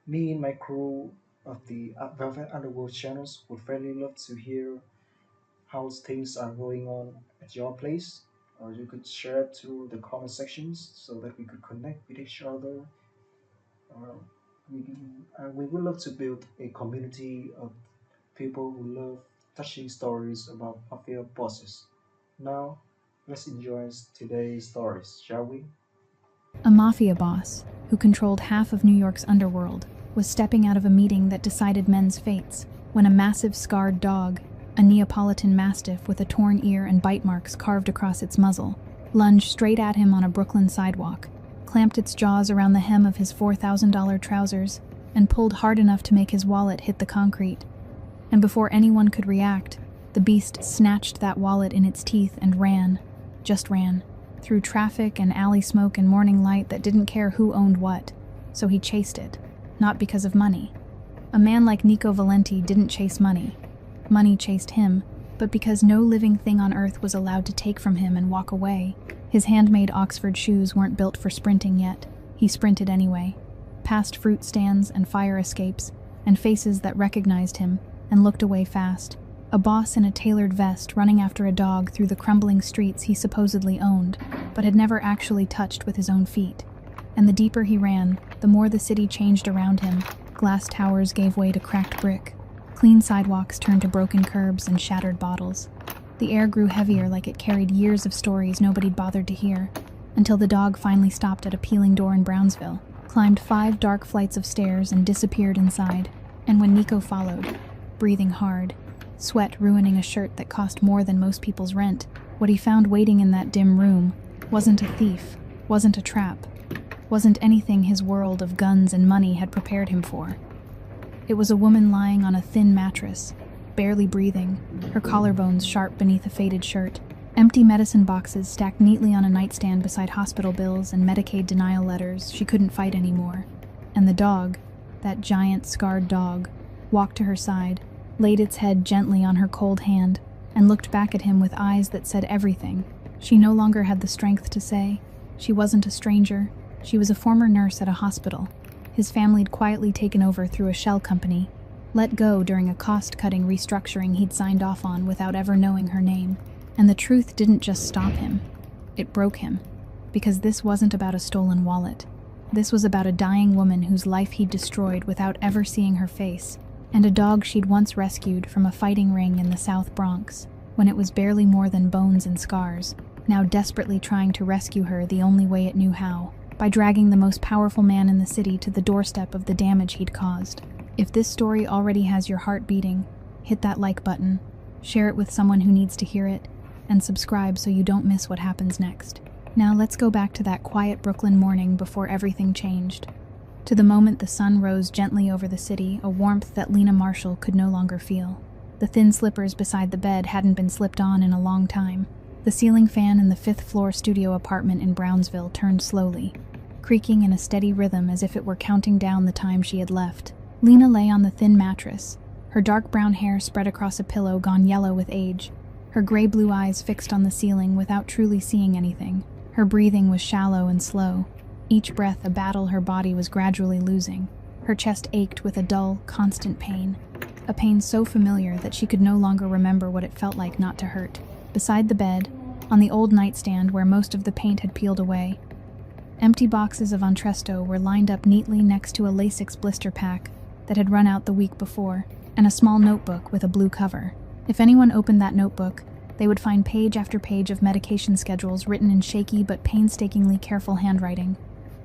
Me and my crew of the Velvet Underworld channels would really love to hear how things are going on at your place. Or you could share it to the comment sections so that we could connect with each other. Uh, we would love to build a community of people who love touching stories about mafia bosses. Now, let's enjoy today's stories, shall we? A mafia boss, who controlled half of New York's underworld, was stepping out of a meeting that decided men's fates when a massive scarred dog, a Neapolitan mastiff with a torn ear and bite marks carved across its muzzle, lunged straight at him on a Brooklyn sidewalk, clamped its jaws around the hem of his $4,000 trousers, and pulled hard enough to make his wallet hit the concrete. And before anyone could react, the beast snatched that wallet in its teeth and ran, just ran, through traffic and alley smoke and morning light that didn't care who owned what. So he chased it, not because of money. A man like Nico Valenti didn't chase money. Money chased him, but because no living thing on earth was allowed to take from him and walk away. His handmade Oxford shoes weren't built for sprinting yet. He sprinted anyway, past fruit stands and fire escapes, and faces that recognized him, and looked away fast. A boss in a tailored vest running after a dog through the crumbling streets he supposedly owned, but had never actually touched with his own feet. And the deeper he ran, the more the city changed around him. Glass towers gave way to cracked brick. Clean sidewalks turned to broken curbs and shattered bottles. The air grew heavier, like it carried years of stories nobody'd bothered to hear, until the dog finally stopped at a peeling door in Brownsville, climbed 5 dark flights of stairs and disappeared inside. And when Nico followed, breathing hard, sweat ruining a shirt that cost more than most people's rent, what he found waiting in that dim room wasn't a thief, wasn't a trap, wasn't anything his world of guns and money had prepared him for. It was a woman lying on a thin mattress, barely breathing, her collarbones sharp beneath a faded shirt, empty medicine boxes stacked neatly on a nightstand beside hospital bills and Medicaid denial letters she couldn't fight anymore. And the dog, that giant scarred dog, walked to her side, laid its head gently on her cold hand, and looked back at him with eyes that said everything. She no longer had the strength to say. She wasn't a stranger. She was a former nurse at a hospital. His family'd quietly taken over through a shell company, let go during a cost-cutting restructuring he'd signed off on without ever knowing her name. And the truth didn't just stop him. It broke him. Because this wasn't about a stolen wallet. This was about a dying woman whose life he'd destroyed without ever seeing her face, and a dog she'd once rescued from a fighting ring in the South Bronx, when it was barely more than bones and scars, now desperately trying to rescue her the only way it knew how, by dragging the most powerful man in the city to the doorstep of the damage he'd caused. If this story already has your heart beating, hit that like button, share it with someone who needs to hear it, and subscribe so you don't miss what happens next. Now let's go back to that quiet Brooklyn morning before everything changed. To the moment the sun rose gently over the city, a warmth that Lena Marshall could no longer feel. The thin slippers beside the bed hadn't been slipped on in a long time. The ceiling fan in the 5th-floor studio apartment in Brownsville turned slowly, creaking in a steady rhythm as if it were counting down the time she had left. Lena lay on the thin mattress, her dark brown hair spread across a pillow gone yellow with age, her gray-blue eyes fixed on the ceiling without truly seeing anything. Her breathing was shallow and slow, each breath a battle her body was gradually losing. Her chest ached with a dull, constant pain, a pain so familiar that she could no longer remember what it felt like not to hurt. Beside the bed, on the old nightstand where most of the paint had peeled away, empty boxes of Entresto were lined up neatly next to a Lasix blister pack that had run out the week before, and a small notebook with a blue cover. If anyone opened that notebook, they would find page after page of medication schedules written in shaky but painstakingly careful handwriting.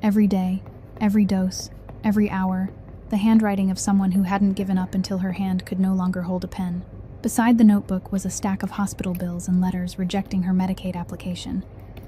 Every day, every dose, every hour, the handwriting of someone who hadn't given up until her hand could no longer hold a pen. Beside the notebook was a stack of hospital bills and letters rejecting her Medicaid application.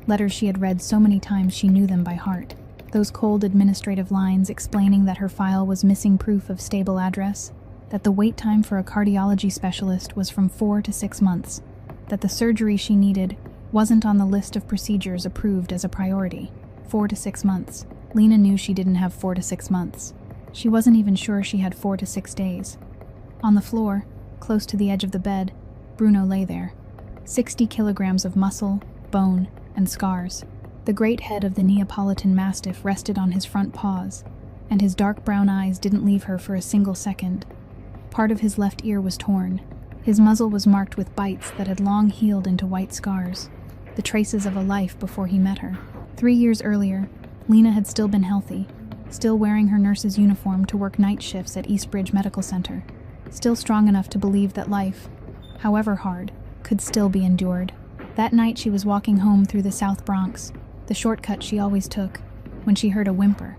Letters she had read so many times she knew them by heart. Those cold administrative lines explaining that her file was missing proof of stable address, that the wait time for a cardiology specialist was from 4 to 6 months, that the surgery she needed wasn't on the list of procedures approved as a priority. 4 to 6 months. Lena knew she didn't have 4 to 6 months. She wasn't even sure she had 4 to 6 days. On the floor, close to the edge of the bed, Bruno lay there. 60 kilograms of muscle, bone, and scars. The great head of the Neapolitan Mastiff rested on his front paws, and his dark brown eyes didn't leave her for a single second. Part of his left ear was torn. His muzzle was marked with bites that had long healed into white scars, the traces of a life before he met her. 3 years earlier, Lena had still been healthy, still wearing her nurse's uniform to work night shifts at Eastbridge Medical Center, still strong enough to believe that life, however hard, could still be endured. That night she was walking home through the South Bronx, the shortcut she always took, when she heard a whimper.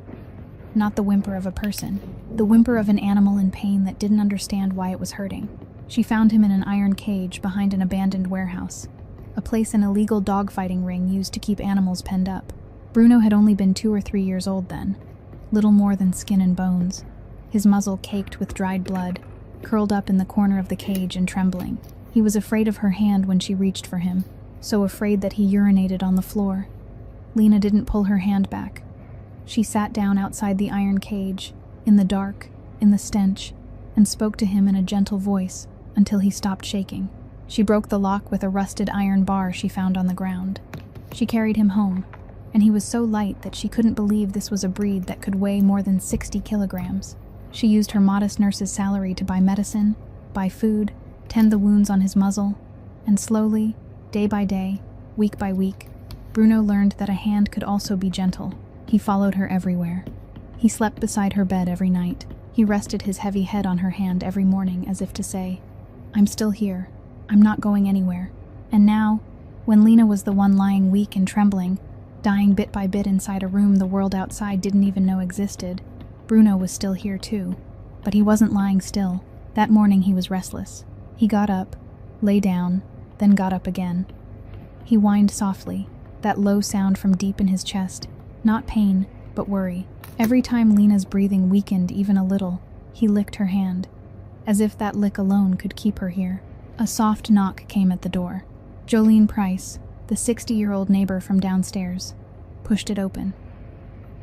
Not the whimper of a person, the whimper of an animal in pain that didn't understand why it was hurting. She found him in an iron cage behind an abandoned warehouse, a place an illegal dogfighting ring used to keep animals penned up. Bruno had only been 2 or 3 years old then, little more than skin and bones, his muzzle caked with dried blood, curled up in the corner of the cage and trembling. He was afraid of her hand when she reached for him, so afraid that he urinated on the floor. Lena didn't pull her hand back. She sat down outside the iron cage, in the dark, in the stench, and spoke to him in a gentle voice until he stopped shaking. She broke the lock with a rusted iron bar she found on the ground. She carried him home, and he was so light that she couldn't believe this was a breed that could weigh more than 60 kilograms. She used her modest nurse's salary to buy medicine, buy food, tend the wounds on his muzzle, and slowly, day by day, week by week, Bruno learned that a hand could also be gentle. He followed her everywhere. He slept beside her bed every night. He rested his heavy head on her hand every morning as if to say, "I'm still here. I'm not going anywhere." And now, when Lena was the one lying weak and trembling, dying bit by bit inside a room the world outside didn't even know existed, Bruno was still here too. But he wasn't lying still. That morning he was restless. He got up, lay down, then got up again. He whined softly, that low sound from deep in his chest, not pain, but worry. Every time Lena's breathing weakened even a little, he licked her hand, as if that lick alone could keep her here. A soft knock came at the door. Jolene Price, the 60-year-old neighbor from downstairs, pushed it open.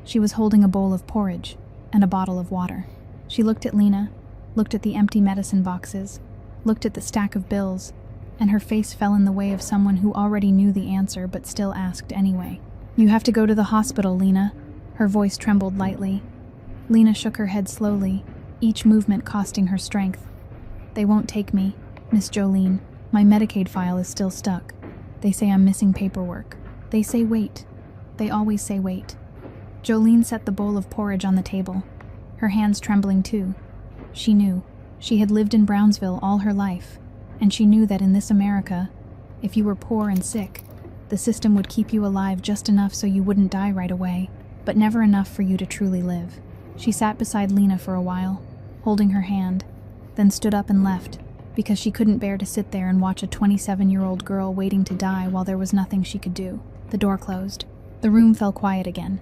She was holding a bowl of porridge and a bottle of water. She looked at Lena, looked at the empty medicine boxes, looked at the stack of bills, and her face fell in the way of someone who already knew the answer but still asked anyway. "You have to go to the hospital, Lena." Her voice trembled lightly. Lena shook her head slowly, each movement costing her strength. "They won't take me, Miss Jolene. My Medicaid file is still stuck. They say I'm missing paperwork. They say wait. They always say wait." Jolene set the bowl of porridge on the table, her hands trembling too. She knew. She had lived in Brownsville all her life, and she knew that in this America, if you were poor and sick, the system would keep you alive just enough so you wouldn't die right away, but never enough for you to truly live. She sat beside Lena for a while, holding her hand, then stood up and left, because she couldn't bear to sit there and watch a 27-year-old girl waiting to die while there was nothing she could do. The door closed. The room fell quiet again.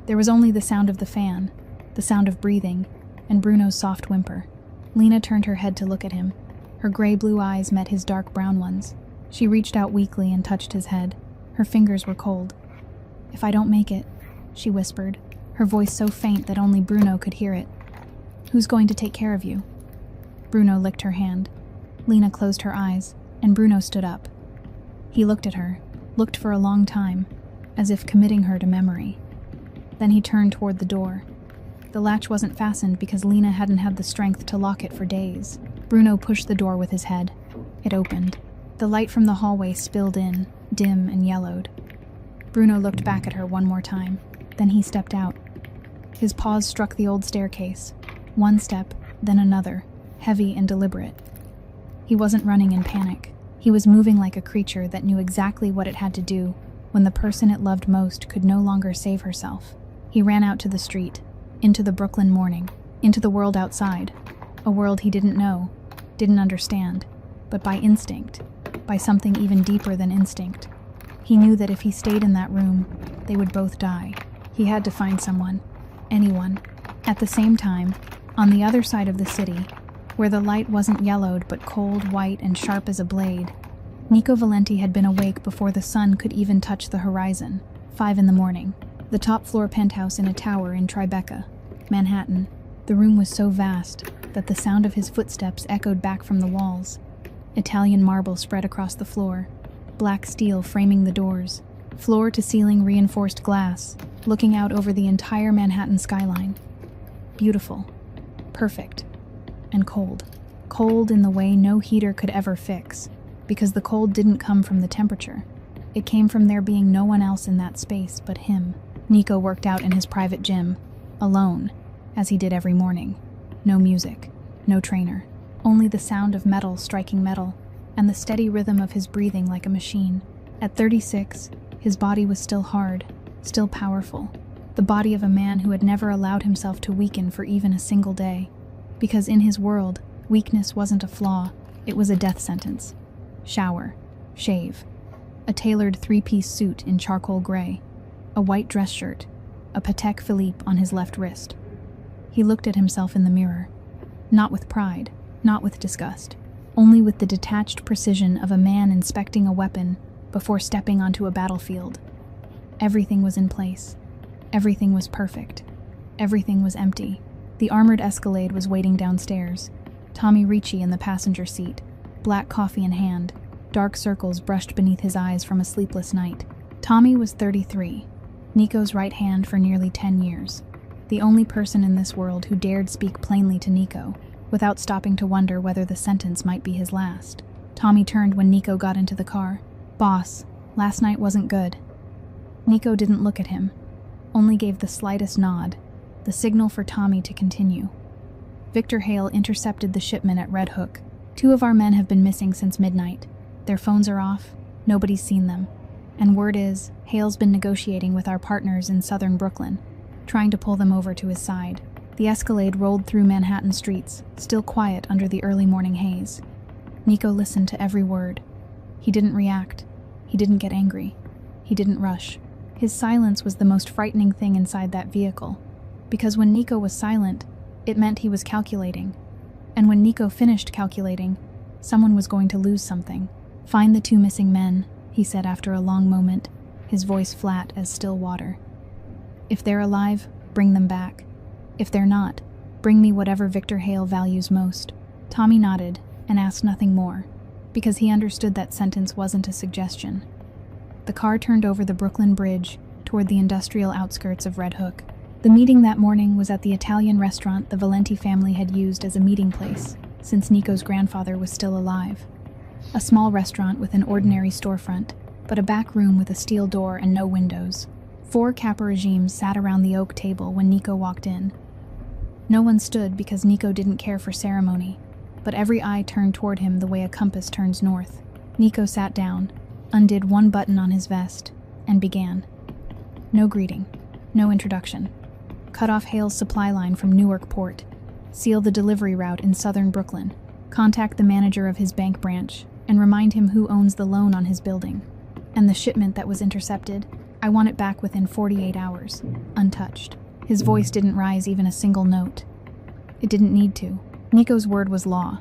There was only the sound of the fan, the sound of breathing, and Bruno's soft whimper. Lena turned her head to look at him. Her gray-blue eyes met his dark brown ones. She reached out weakly and touched his head. Her fingers were cold. "If I don't make it," she whispered, her voice so faint that only Bruno could hear it. "Who's going to take care of you?" Bruno licked her hand. Lena closed her eyes, and Bruno stood up. He looked at her, looked for a long time, as if committing her to memory. Then he turned toward the door. The latch wasn't fastened because Lena hadn't had the strength to lock it for days. Bruno pushed the door with his head. It opened. The light from the hallway spilled in, dim and yellowed. Bruno looked back at her one more time. Then he stepped out. His paws struck the old staircase. One step, then another, heavy and deliberate. He wasn't running in panic. He was moving like a creature that knew exactly what it had to do when the person it loved most could no longer save herself. He ran out to the street, into the Brooklyn morning, into the world outside, a world he didn't know, didn't understand, but by instinct, by something even deeper than instinct. He knew that if he stayed in that room, they would both die. He had to find someone, anyone. At the same time, on the other side of the city, where the light wasn't yellowed but cold, white, and sharp as a blade, Nico Valenti had been awake before the sun could even touch the horizon. 5 a.m, the top-floor penthouse in a tower in Tribeca, Manhattan. The room was so vast that the sound of his footsteps echoed back from the walls. Italian marble spread across the floor, black steel framing the doors, floor-to-ceiling reinforced glass, looking out over the entire Manhattan skyline. beautiful, perfect, and cold. Cold in the way no heater could ever fix, because the cold didn't come from the temperature. It came from there being no one else in that space but him. Nico worked out in his private gym, alone, as he did every morning. No music, no trainer, only the sound of metal striking metal, and the steady rhythm of his breathing like a machine. At 36, his body was still hard, still powerful, the body of a man who had never allowed himself to weaken for even a single day. Because in his world, weakness wasn't a flaw, it was a death sentence. Shower, shave, a tailored three-piece suit in charcoal gray, a white dress shirt, a Patek Philippe on his left wrist. He looked at himself in the mirror, not with pride, not with disgust, only with the detached precision of a man inspecting a weapon before stepping onto a battlefield. Everything was in place. Everything was perfect. Everything was empty. The armored Escalade was waiting downstairs. Tommy Ricci in the passenger seat, black coffee in hand, dark circles brushed beneath his eyes from a sleepless night. Tommy was 33, Nico's right hand for nearly 10 years. The only person in this world who dared speak plainly to Nico, without stopping to wonder whether the sentence might be his last. Tommy turned when Nico got into the car. "Boss, last night wasn't good." Nico didn't look at him, only gave the slightest nod, the signal for Tommy to continue. Victor Hale intercepted the shipment at Red Hook. 2 of our men have been missing since midnight. Their phones are off, nobody's seen them. And word is, Hale's been negotiating with our partners in southern Brooklyn, trying to pull them over to his side. The Escalade rolled through Manhattan streets, still quiet under the early morning haze. Nico listened to every word. He didn't react. He didn't get angry. He didn't rush. His silence was the most frightening thing inside that vehicle, because when Nico was silent, it meant he was calculating. And when Nico finished calculating, someone was going to lose something. "Find the 2 missing men," he said after a long moment, his voice flat as still water. "If they're alive, bring them back. If they're not, bring me whatever Victor Hale values most." Tommy nodded and asked nothing more, because he understood that sentence wasn't a suggestion. The car turned over the Brooklyn Bridge toward the industrial outskirts of Red Hook. The meeting that morning was at the Italian restaurant the Valenti family had used as a meeting place since Nico's grandfather was still alive. A small restaurant with an ordinary storefront, but a back room with a steel door and no windows. 4 Kappa regimes sat around the oak table when Nico walked in. No one stood because Nico didn't care for ceremony, but every eye turned toward him the way a compass turns north. Nico sat down, undid one button on his vest, and began. No greeting, no introduction. Cut off Hale's supply line from Newark Port. Seal the delivery route in southern Brooklyn. Contact the manager of his bank branch and remind him who owns the loan on his building. And the shipment that was intercepted, I want it back within 48 hours, untouched. His voice didn't rise even a single note. It didn't need to. Nico's word was law,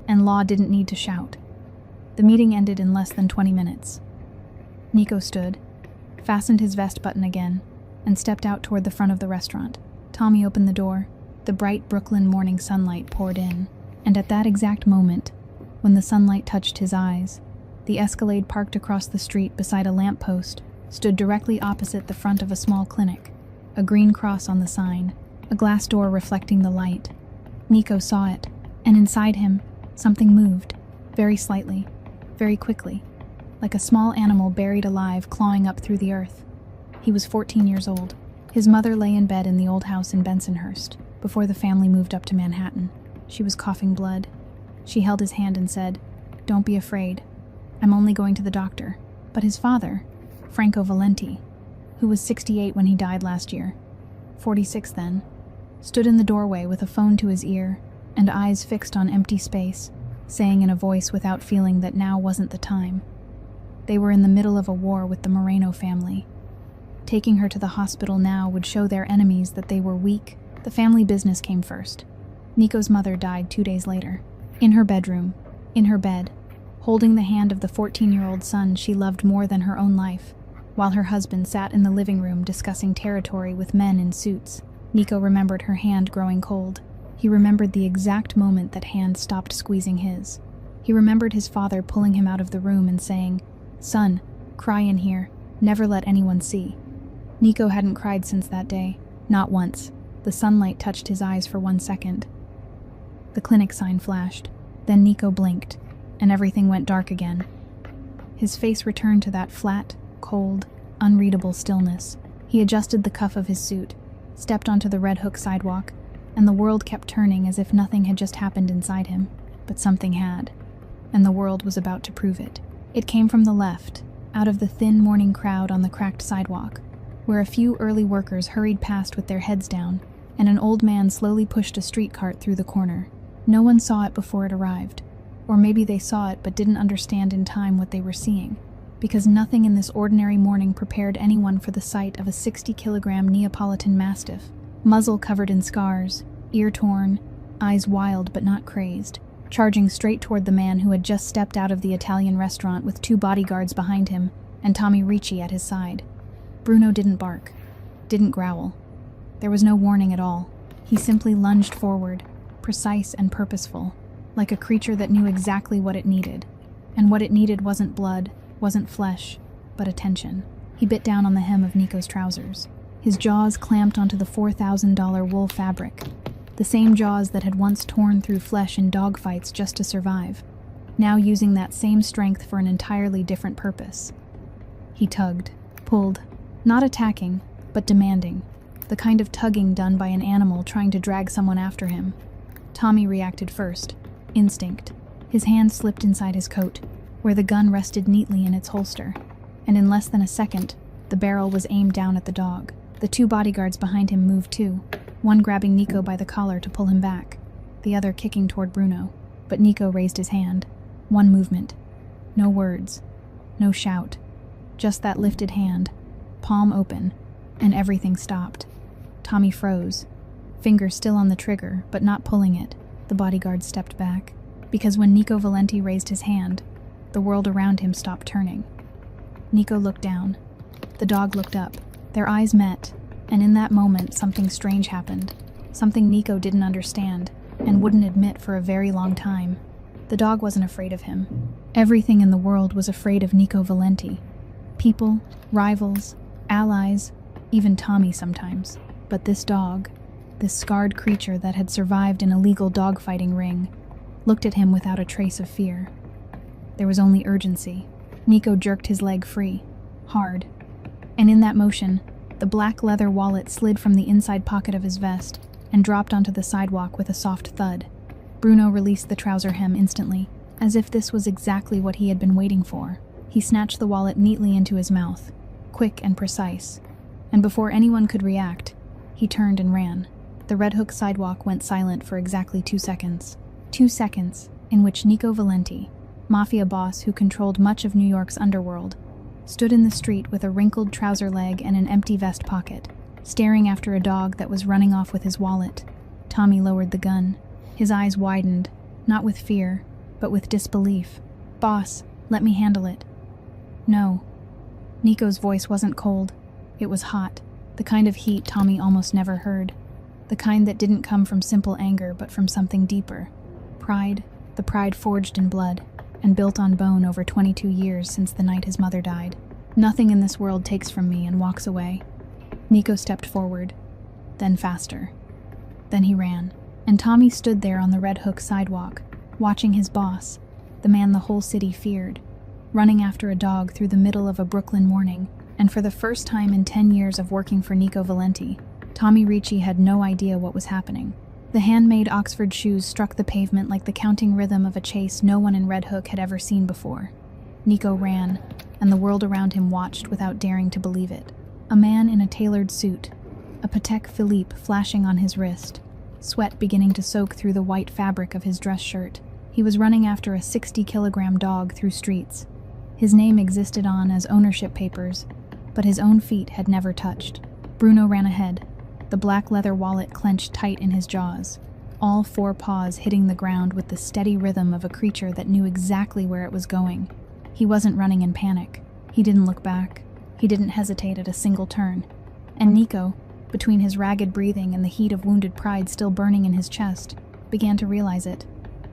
and law didn't need to shout. The meeting ended in less than 20 minutes. Nico stood, fastened his vest button again, and stepped out toward the front of the restaurant. Tommy opened the door. The bright Brooklyn morning sunlight poured in, and at that exact moment, when the sunlight touched his eyes, the Escalade parked across the street beside a lamppost stood directly opposite the front of a small clinic, a green cross on the sign, a glass door reflecting the light. Nico saw it, and inside him, something moved, very slightly, very quickly, like a small animal buried alive clawing up through the earth. He was 14 years old. His mother lay in bed in the old house in Bensonhurst, before the family moved up to Manhattan. She was coughing blood. She held his hand and said, "Don't be afraid. I'm only going to the doctor." But his father, Franco Valenti, who was 68 when he died last year, 46 then, stood in the doorway with a phone to his ear and eyes fixed on empty space, saying in a voice without feeling that now wasn't the time. They were in the middle of a war with the Moreno family. Taking her to the hospital now would show their enemies that they were weak. The family business came first. Nico's mother died 2 days later. In her bedroom, in her bed, holding the hand of the 14-year-old son she loved more than her own life, while her husband sat in the living room discussing territory with men in suits. Nico remembered her hand growing cold. He remembered the exact moment that hand stopped squeezing his. He remembered his father pulling him out of the room and saying, "Son, cry in here. Never let anyone see." Nico hadn't cried since that day. Not once. The sunlight touched his eyes for 1 second. The clinic sign flashed. Then Nico blinked, and everything went dark again. His face returned to that flat, cold, unreadable stillness. He adjusted the cuff of his suit, stepped onto the Red Hook sidewalk, and the world kept turning as if nothing had just happened inside him. But something had, and the world was about to prove it. It came from the left, out of the thin morning crowd on the cracked sidewalk, where a few early workers hurried past with their heads down, and an old man slowly pushed a street cart through the corner. No one saw it before it arrived, or maybe they saw it but didn't understand in time what they were seeing, because nothing in this ordinary morning prepared anyone for the sight of a 60-kilogram Neapolitan Mastiff, muzzle covered in scars, ear torn, eyes wild but not crazed, charging straight toward the man who had just stepped out of the Italian restaurant with 2 bodyguards behind him and Tommy Ricci at his side. Bruno didn't bark, didn't growl. There was no warning at all. He simply lunged forward, precise and purposeful, like a creature that knew exactly what it needed. And what it needed wasn't blood, wasn't flesh, but attention. He bit down on the hem of Nico's trousers. His jaws clamped onto the $4,000 wool fabric, the same jaws that had once torn through flesh in dogfights just to survive, now using that same strength for an entirely different purpose. He tugged, pulled, not attacking, but demanding, the kind of tugging done by an animal trying to drag someone after him. Tommy reacted first, instinct. His hand slipped inside his coat, where the gun rested neatly in its holster, and in less than a second, the barrel was aimed down at the dog. The 2 bodyguards behind him moved too, one grabbing Nico by the collar to pull him back, the other kicking toward Bruno. But Nico raised his hand. One movement. No words. No shout. Just that lifted hand, palm open, and everything stopped. Tommy froze, fingers still on the trigger, but not pulling it. The bodyguard stepped back, because when Nico Valenti raised his hand, the world around him stopped turning. Nico looked down. The dog looked up. Their eyes met, and in that moment something strange happened. Something Nico didn't understand, and wouldn't admit for a very long time. The dog wasn't afraid of him. Everything in the world was afraid of Nico Valenti. People, rivals, allies, even Tommy sometimes. But this dog, this scarred creature that had survived an illegal dogfighting ring, looked at him without a trace of fear. There was only urgency. Nico jerked his leg free, hard, and in that motion, the black leather wallet slid from the inside pocket of his vest and dropped onto the sidewalk with a soft thud. Bruno released the trouser hem instantly, as if this was exactly what he had been waiting for. He snatched the wallet neatly into his mouth, quick and precise, and before anyone could react, he turned and ran. The Red Hook sidewalk went silent for exactly 2 seconds. 2 seconds in which Nico Valenti, Mafia boss who controlled much of New York's underworld, stood in the street with a wrinkled trouser leg and an empty vest pocket, staring after a dog that was running off with his wallet. Tommy lowered the gun. His eyes widened, not with fear, but with disbelief. "Boss, let me handle it." "No." Nico's voice wasn't cold. It was hot, the kind of heat Tommy almost never heard. The kind that didn't come from simple anger, but from something deeper. Pride, the pride forged in blood, and built on bone over 22 years since the night his mother died. "Nothing in this world takes from me," and walks away. Nico stepped forward, then faster. Then he ran, and Tommy stood there on the Red Hook sidewalk, watching his boss, the man the whole city feared, running after a dog through the middle of a Brooklyn morning. And for the first time in 10 years of working for Nico Valenti, Tommy Ricci had no idea what was happening. The handmade Oxford shoes struck the pavement like the counting rhythm of a chase no one in Red Hook had ever seen before. Nico ran, and the world around him watched without daring to believe it. A man in a tailored suit, a Patek Philippe flashing on his wrist, sweat beginning to soak through the white fabric of his dress shirt. He was running after a 60-kilogram dog through streets. His name existed on as ownership papers, but his own feet had never touched. Bruno ran ahead, the black leather wallet clenched tight in his jaws, all 4 paws hitting the ground with the steady rhythm of a creature that knew exactly where it was going. He wasn't running in panic. He didn't look back. He didn't hesitate at a single turn. And Nico, between his ragged breathing and the heat of wounded pride still burning in his chest, began to realize it.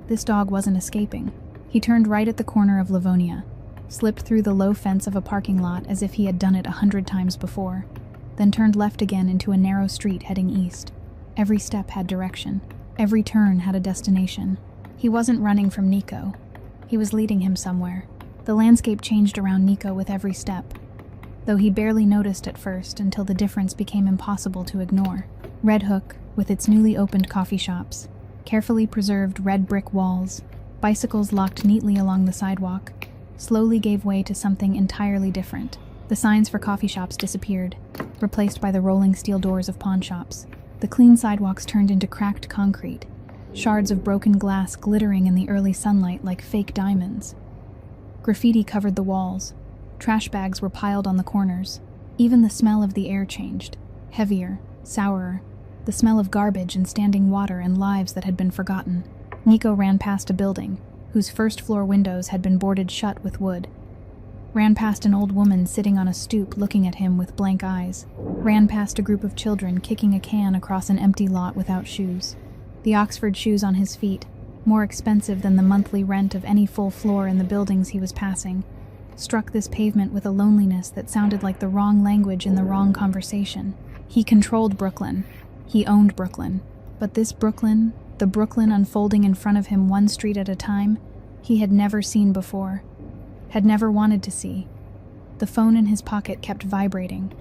This dog wasn't escaping. He turned right at the corner of Livonia, slipped through the low fence of a parking lot as if he had done it 100 times before, then turned left again into a narrow street heading east. Every step had direction. Every turn had a destination. He wasn't running from Nico. He was leading him somewhere. The landscape changed around Nico with every step, though he barely noticed at first until the difference became impossible to ignore. Red Hook, with its newly opened coffee shops, carefully preserved red brick walls, bicycles locked neatly along the sidewalk, slowly gave way to something entirely different. The signs for coffee shops disappeared, replaced by the rolling steel doors of pawn shops. The clean sidewalks turned into cracked concrete, shards of broken glass glittering in the early sunlight like fake diamonds. Graffiti covered the walls. Trash bags were piled on the corners. Even the smell of the air changed, heavier, sourer, the smell of garbage and standing water and lives that had been forgotten. Nico ran past a building, whose first-floor windows had been boarded shut with wood. Ran past an old woman sitting on a stoop looking at him with blank eyes. Ran past a group of children kicking a can across an empty lot without shoes. The Oxford shoes on his feet, more expensive than the monthly rent of any full floor in the buildings he was passing, struck this pavement with a loneliness that sounded like the wrong language in the wrong conversation. He controlled Brooklyn. He owned Brooklyn. But this Brooklyn, the Brooklyn unfolding in front of him one street at a time, he had never seen before, had never wanted to see. The phone in his pocket kept vibrating.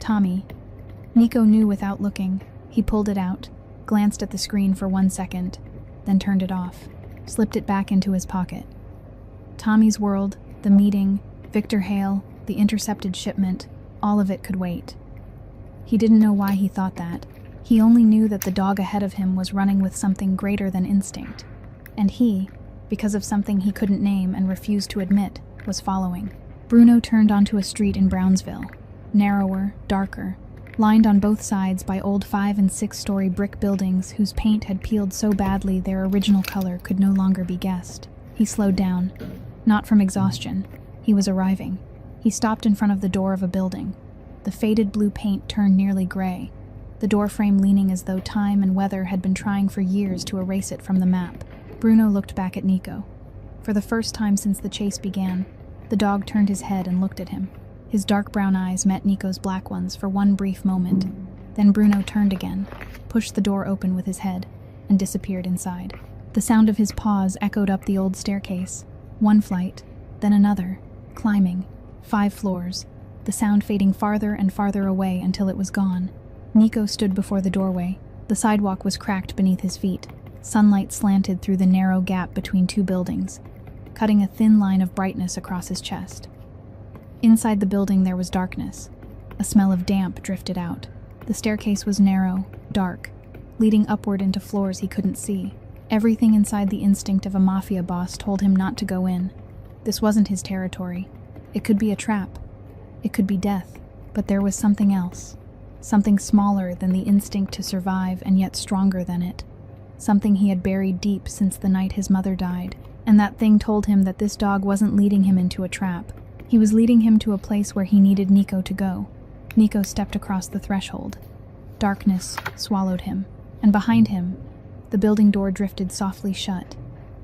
Tommy. Nico knew without looking. He pulled it out, glanced at the screen for 1 second, then turned it off, slipped it back into his pocket. Tommy's world, the meeting, Victor Hale, the intercepted shipment, all of it could wait. He didn't know why he thought that. He only knew that the dog ahead of him was running with something greater than instinct. And he, because of something he couldn't name and refused to admit, was following. Bruno turned onto a street in Brownsville, narrower, darker, lined on both sides by old 5- and 6-story brick buildings whose paint had peeled so badly their original color could no longer be guessed. He slowed down, not from exhaustion. He was arriving. He stopped in front of the door of a building. The faded blue paint turned nearly gray, the doorframe leaning as though time and weather had been trying for years to erase it from the map. Bruno looked back at Nico. For the first time since the chase began, the dog turned his head and looked at him. His dark brown eyes met Nico's black ones for one brief moment. Then Bruno turned again, pushed the door open with his head, and disappeared inside. The sound of his paws echoed up the old staircase. One flight, then another, climbing, 5 floors, the sound fading farther and farther away until it was gone. Nico stood before the doorway. The sidewalk was cracked beneath his feet. Sunlight slanted through the narrow gap between 2 buildings, cutting a thin line of brightness across his chest. Inside the building there was darkness. A smell of damp drifted out. The staircase was narrow, dark, leading upward into floors he couldn't see. Everything inside the instinct of a mafia boss told him not to go in. This wasn't his territory. It could be a trap. It could be death. But there was something else. Something smaller than the instinct to survive and yet stronger than it. Something he had buried deep since the night his mother died. And that thing told him that this dog wasn't leading him into a trap. He was leading him to a place where he needed Nico to go. Nico stepped across the threshold. Darkness swallowed him. And behind him, the building door drifted softly shut,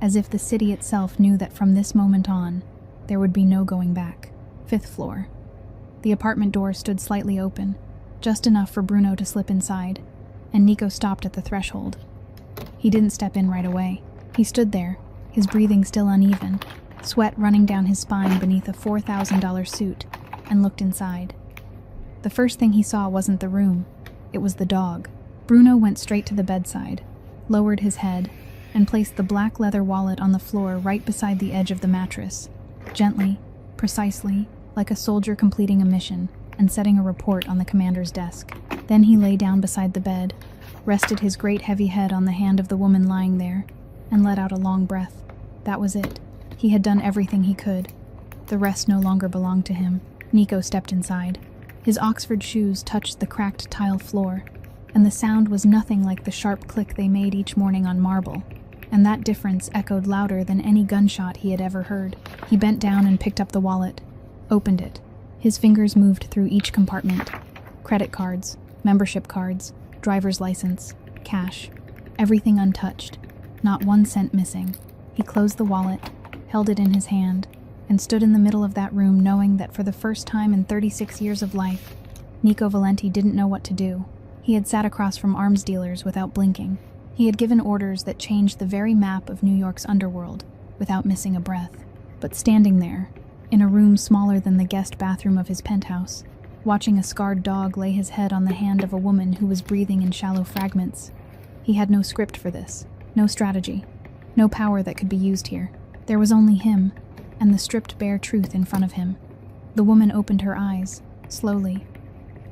as if the city itself knew that from this moment on, there would be no going back. 5th floor. The apartment door stood slightly open, just enough for Bruno to slip inside, and Nico stopped at the threshold. He didn't step in right away. He stood there, his breathing still uneven, sweat running down his spine beneath a $4,000 suit, and looked inside. The first thing he saw wasn't the room. It was the dog. Bruno went straight to the bedside, lowered his head, and placed the black leather wallet on the floor right beside the edge of the mattress, gently, precisely, like a soldier completing a mission and setting a report on the commander's desk. Then he lay down beside the bed, rested his great heavy head on the hand of the woman lying there, and let out a long breath. That was it. He had done everything he could. The rest no longer belonged to him. Nico stepped inside. His Oxford shoes touched the cracked tile floor, and the sound was nothing like the sharp click they made each morning on marble, and that difference echoed louder than any gunshot he had ever heard. He bent down and picked up the wallet, opened it. His fingers moved through each compartment. Credit cards, membership cards, driver's license, cash, everything untouched, not 1 cent missing. He closed the wallet, held it in his hand, and stood in the middle of that room knowing that for the first time in 36 years of life, Nico Valenti didn't know what to do. He had sat across from arms dealers without blinking. He had given orders that changed the very map of New York's underworld without missing a breath. But standing there, in a room smaller than the guest bathroom of his penthouse, watching a scarred dog lay his head on the hand of a woman who was breathing in shallow fragments, he had no script for this, no strategy, no power that could be used here. There was only him, and the stripped bare truth in front of him. The woman opened her eyes, slowly.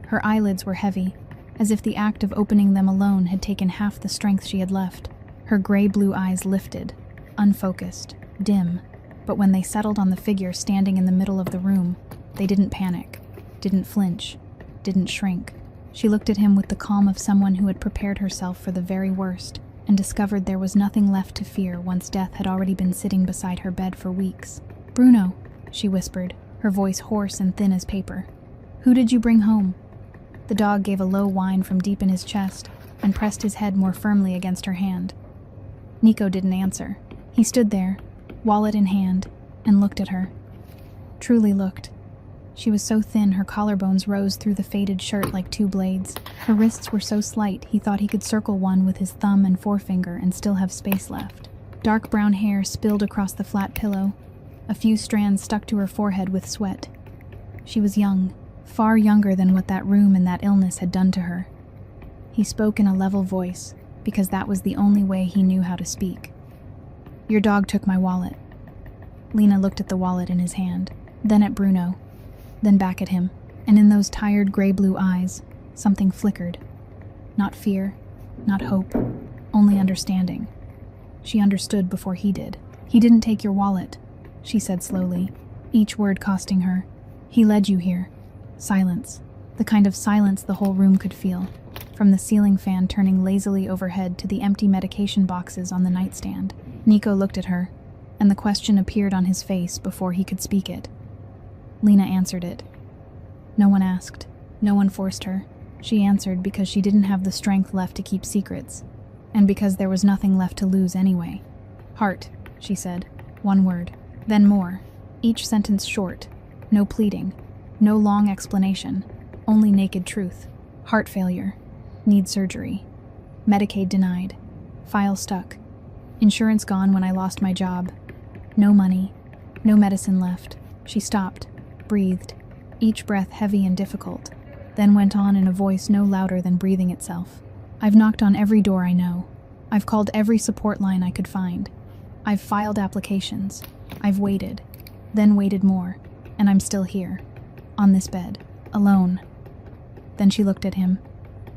Her eyelids were heavy, as if the act of opening them alone had taken half the strength she had left. Her gray-blue eyes lifted, unfocused, dim, but when they settled on the figure standing in the middle of the room, they didn't panic, didn't flinch, didn't shrink. She looked at him with the calm of someone who had prepared herself for the very worst and discovered there was nothing left to fear once death had already been sitting beside her bed for weeks. "Bruno," she whispered, her voice hoarse and thin as paper. "Who did you bring home?" The dog gave a low whine from deep in his chest and pressed his head more firmly against her hand. Nico didn't answer. He stood there, wallet in hand, and looked at her. Truly looked. She was so thin her collarbones rose through the faded shirt like two blades. Her wrists were so slight he thought he could circle one with his thumb and forefinger and still have space left. Dark brown hair spilled across the flat pillow. A few strands stuck to her forehead with sweat. She was young, far younger than what that room and that illness had done to her. He spoke in a level voice, because that was the only way he knew how to speak. "Your dog took my wallet." Lena looked at the wallet in his hand, then at Bruno, then back at him, and in those tired gray-blue eyes, something flickered. Not fear, not hope, only understanding. She understood before he did. "He didn't take your wallet," she said slowly, each word costing her. "He led you here." Silence, the kind of silence the whole room could feel, from the ceiling fan turning lazily overhead to the empty medication boxes on the nightstand. Nico looked at her, and the question appeared on his face before he could speak it. Lena answered it. No one asked. No one forced her. She answered because she didn't have the strength left to keep secrets, and because there was nothing left to lose anyway. "Heart," she said. One word, then more, each sentence short. No pleading, no long explanation, only naked truth. "Heart failure. Need surgery. Medicaid denied. File stuck. Insurance gone when I lost my job. No money. No medicine left." She stopped, breathed, each breath heavy and difficult, then went on in a voice no louder than breathing itself. "I've knocked on every door I know. I've called every support line I could find. I've filed applications. I've waited, then waited more, and I'm still here, on this bed, alone." Then she looked at him,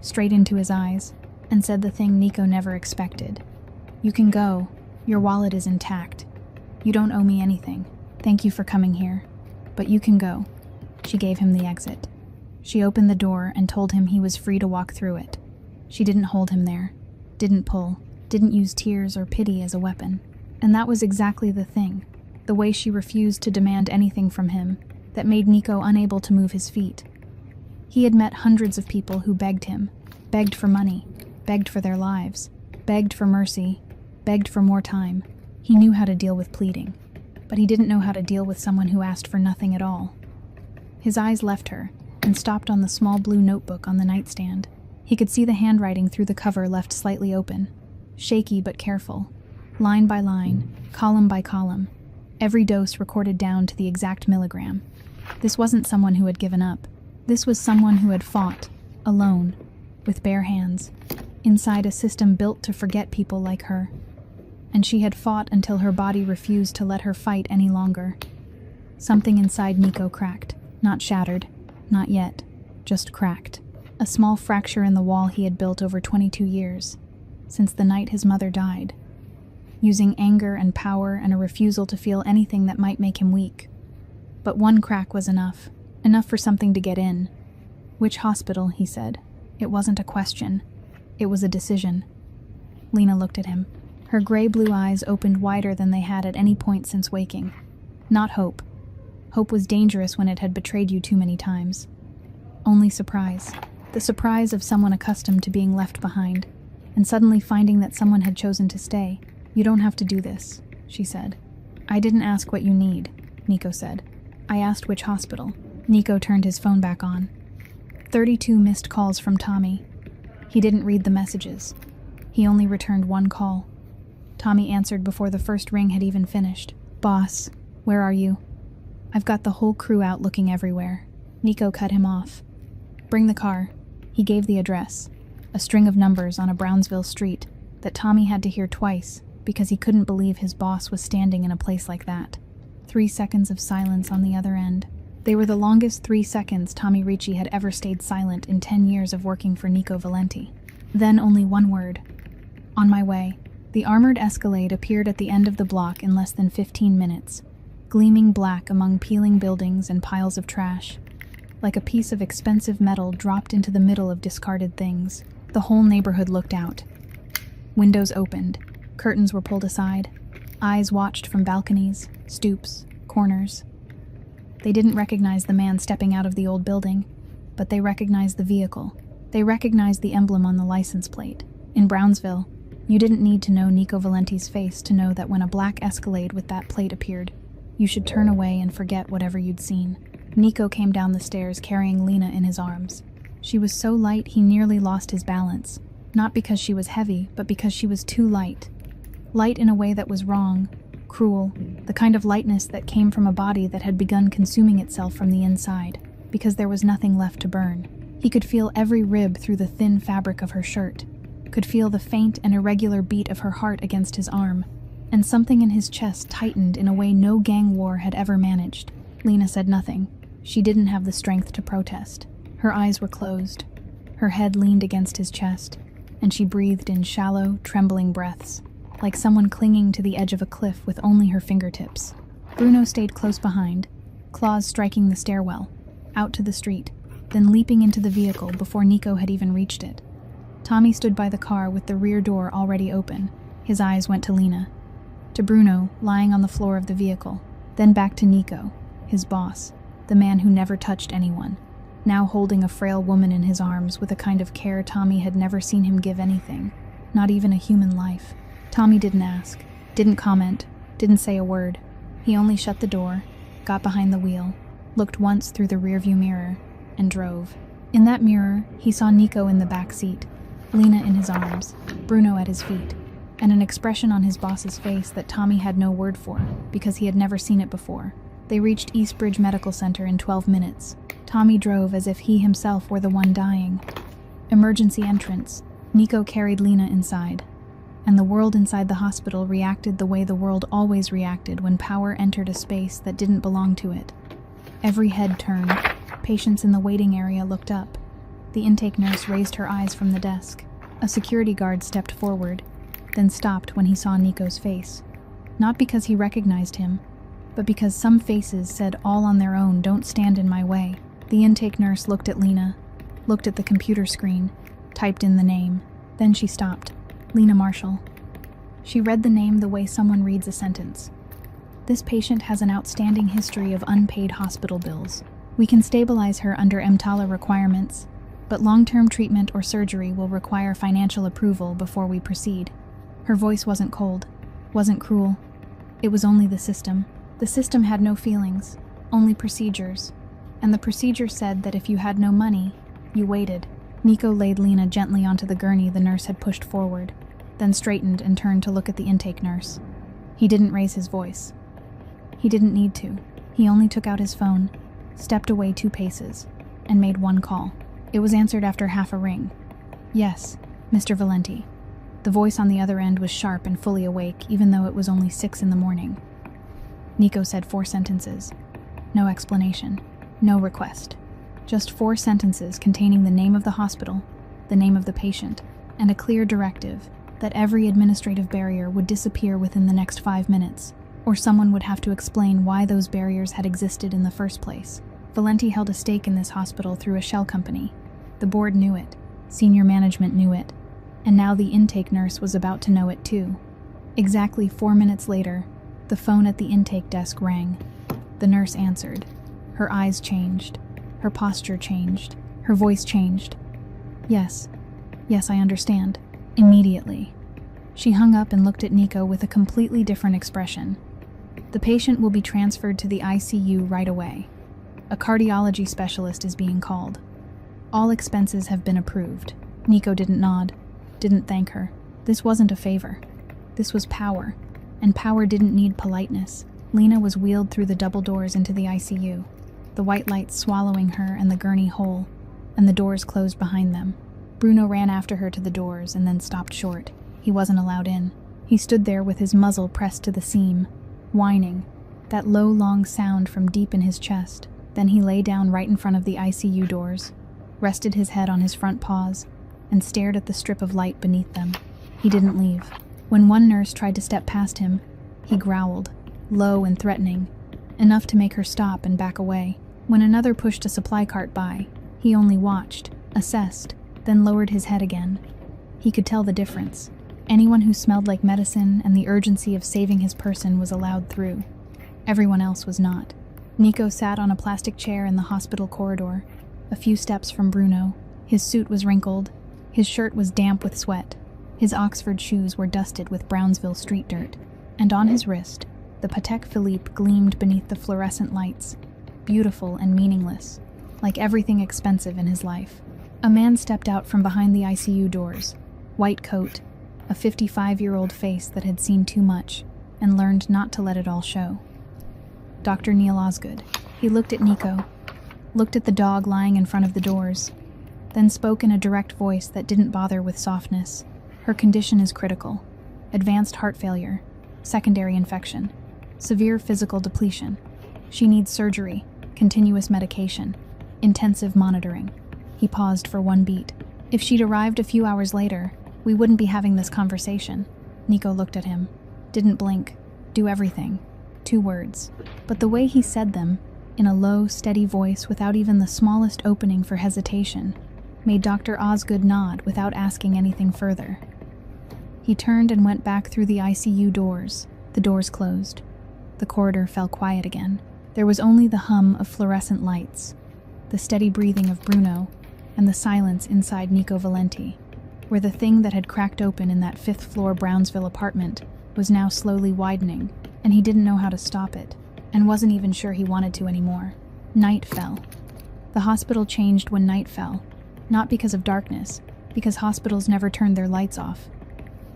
straight into his eyes, and said the thing Nico never expected. "You can go. Your wallet is intact. You don't owe me anything. Thank you for coming here. But you can go." She gave him the exit. She opened the door and told him he was free to walk through it. She didn't hold him there, didn't pull, didn't use tears or pity as a weapon. And that was exactly the thing, the way she refused to demand anything from him, that made Nico unable to move his feet. He had met hundreds of people who begged him, begged for money, begged for their lives, begged for mercy, begged for more time. He knew how to deal with pleading, but he didn't know how to deal with someone who asked for nothing at all. His eyes left her and stopped on the small blue notebook on the nightstand. He could see the handwriting through the cover left slightly open, shaky but careful, line by line, column by column, every dose recorded down to the exact milligram. This wasn't someone who had given up. This was someone who had fought, alone, with bare hands, inside a system built to forget people like her. And she had fought until her body refused to let her fight any longer. Something inside Nico cracked, not shattered, not yet, just cracked. A small fracture in the wall he had built over 22 years, since the night his mother died, using anger and power and a refusal to feel anything that might make him weak. But one crack was enough for something to get in. Which hospital, he said. It wasn't a question. It was a decision. Lena looked at him. Her gray-blue eyes opened wider than they had at any point since waking. Not hope. Hope was dangerous when it had betrayed you too many times. Only surprise. The surprise of someone accustomed to being left behind, and suddenly finding that someone had chosen to stay. "You don't have to do this," she said. "I didn't ask what you need," Nico said. "I asked which hospital." Nico turned his phone back on. 32 missed calls from Tommy. He didn't read the messages. He only returned one call. Tommy answered before the first ring had even finished. "Boss, where are you? I've got the whole crew out looking everywhere." Nico cut him off. "Bring the car." He gave the address, a string of numbers on a Brownsville street that Tommy had to hear twice because he couldn't believe his boss was standing in a place like that. 3 seconds of silence on the other end. They were the longest 3 seconds Tommy Ricci had ever stayed silent in 10 years of working for Nico Valenti. Then only one word. "On my way." The armored Escalade appeared at the end of the block in less than 15 minutes, gleaming black among peeling buildings and piles of trash. Like a piece of expensive metal dropped into the middle of discarded things. The whole neighborhood looked out. Windows opened, curtains were pulled aside, eyes watched from balconies, stoops, corners. They didn't recognize the man stepping out of the old building, but they recognized the vehicle. They recognized the emblem on the license plate. In Brownsville, you didn't need to know Nico Valenti's face to know that when a black Escalade with that plate appeared, you should turn away and forget whatever you'd seen. Nico came down the stairs carrying Lena in his arms. She was so light he nearly lost his balance, not because she was heavy, but because she was too light. Light in a way that was wrong, cruel, the kind of lightness that came from a body that had begun consuming itself from the inside, because there was nothing left to burn. He could feel every rib through the thin fabric of her shirt, could feel the faint and irregular beat of her heart against his arm, and something in his chest tightened in a way no gang war had ever managed. Lena said nothing. She didn't have the strength to protest. Her eyes were closed. Her head leaned against his chest, and she breathed in shallow, trembling breaths, like someone clinging to the edge of a cliff with only her fingertips. Bruno stayed close behind, claws striking the stairwell, out to the street, then leaping into the vehicle before Nico had even reached it. Tommy stood by the car with the rear door already open. His eyes went to Lena, to Bruno, lying on the floor of the vehicle, then back to Nico, his boss, the man who never touched anyone, now holding a frail woman in his arms with a kind of care Tommy had never seen him give anything, not even a human life. Tommy didn't ask, didn't comment, didn't say a word. He only shut the door, got behind the wheel, looked once through the rearview mirror, and drove. In that mirror, he saw Nico in the back seat, Lena in his arms, Bruno at his feet, and an expression on his boss's face that Tommy had no word for, because he had never seen it before. They reached Eastbridge Medical Center in 12 minutes. Tommy drove as if he himself were the one dying. Emergency entrance. Nico carried Lena inside, and the world inside the hospital reacted the way the world always reacted when power entered a space that didn't belong to it. Every head turned. Patients in the waiting area looked up. The intake nurse raised her eyes from the desk. A security guard stepped forward, then stopped when he saw Nico's face. Not because he recognized him, but because some faces said all on their own, "Don't stand in my way." The intake nurse looked at Lena, looked at the computer screen, typed in the name. Then she stopped. Lena Marshall. She read the name the way someone reads a sentence. "This patient has an outstanding history of unpaid hospital bills. We can stabilize her under EMTALA requirements, but long-term treatment or surgery will require financial approval before we proceed." Her voice wasn't cold, wasn't cruel. It was only the system. The system had no feelings, only procedures. And the procedure said that if you had no money, you waited. Nico laid Lena gently onto the gurney the nurse had pushed forward, then straightened and turned to look at the intake nurse. He didn't raise his voice. He didn't need to. He only took out his phone, stepped away 2 paces, and made one call. It was answered after half a ring. "Yes, Mr. Valenti." The voice on the other end was sharp and fully awake, even though it was only 6 in the morning. Nico said 4 sentences. No explanation. No request. Just 4 sentences containing the name of the hospital, the name of the patient, and a clear directive that every administrative barrier would disappear within the next 5 minutes, or someone would have to explain why those barriers had existed in the first place. Valenti held a stake in this hospital through a shell company. The board knew it. Senior management knew it. And now the intake nurse was about to know it too. Exactly 4 minutes later, the phone at the intake desk rang. The nurse answered. Her eyes changed. Her posture changed. Her voice changed. Yes, I understand. Immediately. She hung up and looked at Nico with a completely different expression. The patient will be transferred to the ICU right away. A cardiology specialist is being called. All expenses have been approved. Nico didn't nod, didn't thank her. This wasn't a favor. This was power, and power didn't need politeness. Lena was wheeled through the double doors into the ICU, the white lights swallowing her and the gurney whole, and the doors closed behind them. Bruno ran after her to the doors and then stopped short. He wasn't allowed in. He stood there with his muzzle pressed to the seam, whining, that low, long sound from deep in his chest. Then he lay down right in front of the ICU doors, rested his head on his front paws, and stared at the strip of light beneath them. He didn't leave. When one nurse tried to step past him, he growled, low and threatening, enough to make her stop and back away. When another pushed a supply cart by, he only watched, assessed, then lowered his head again. He could tell the difference. Anyone who smelled like medicine and the urgency of saving his person was allowed through. Everyone else was not. Nico sat on a plastic chair in the hospital corridor, a few steps from Bruno. His suit was wrinkled. His shirt was damp with sweat. His Oxford shoes were dusted with Brownsville street dirt. And on his wrist, the Patek Philippe gleamed beneath the fluorescent lights, beautiful and meaningless, like everything expensive in his life. A man stepped out from behind the ICU doors, white coat, a 55-year-old face that had seen too much and learned not to let it all show. Dr. Neil Osgood. He looked at Nico, looked at the dog lying in front of the doors, then spoke in a direct voice that didn't bother with softness. Her condition is critical. Advanced heart failure, secondary infection, severe physical depletion. She needs surgery, continuous medication, intensive monitoring. He paused for one beat. If she'd arrived a few hours later, we wouldn't be having this conversation. Nico looked at him, didn't blink, do everything. 2 words. But the way he said them, in a low, steady voice without even the smallest opening for hesitation, made Dr. Osgood nod without asking anything further. He turned and went back through the ICU doors. The doors closed. The corridor fell quiet again. There was only the hum of fluorescent lights, the steady breathing of Bruno, and the silence inside Nico Valenti, where the thing that had cracked open in that 5th-floor Brownsville apartment was now slowly widening, and he didn't know how to stop it, and wasn't even sure he wanted to anymore. Night fell. The hospital changed when night fell, not because of darkness, because hospitals never turned their lights off,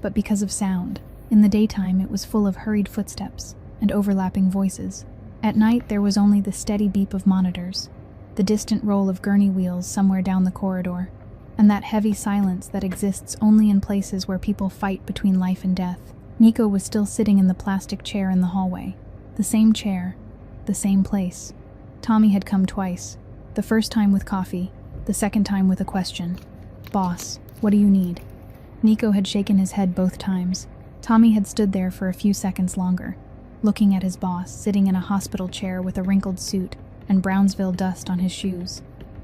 but because of sound. In the daytime, it was full of hurried footsteps and overlapping voices. At night, there was only the steady beep of monitors, the distant roll of gurney wheels somewhere down the corridor, and that heavy silence that exists only in places where people fight between life and death. Nico was still sitting in the plastic chair in the hallway. The same chair, the same place. Tommy had come twice, the first time with coffee, the second time with a question. "Boss, what do you need?" Nico had shaken his head both times. Tommy had stood there for a few seconds longer, looking at his boss sitting in a hospital chair with a wrinkled suit and Brownsville dust on his shoes,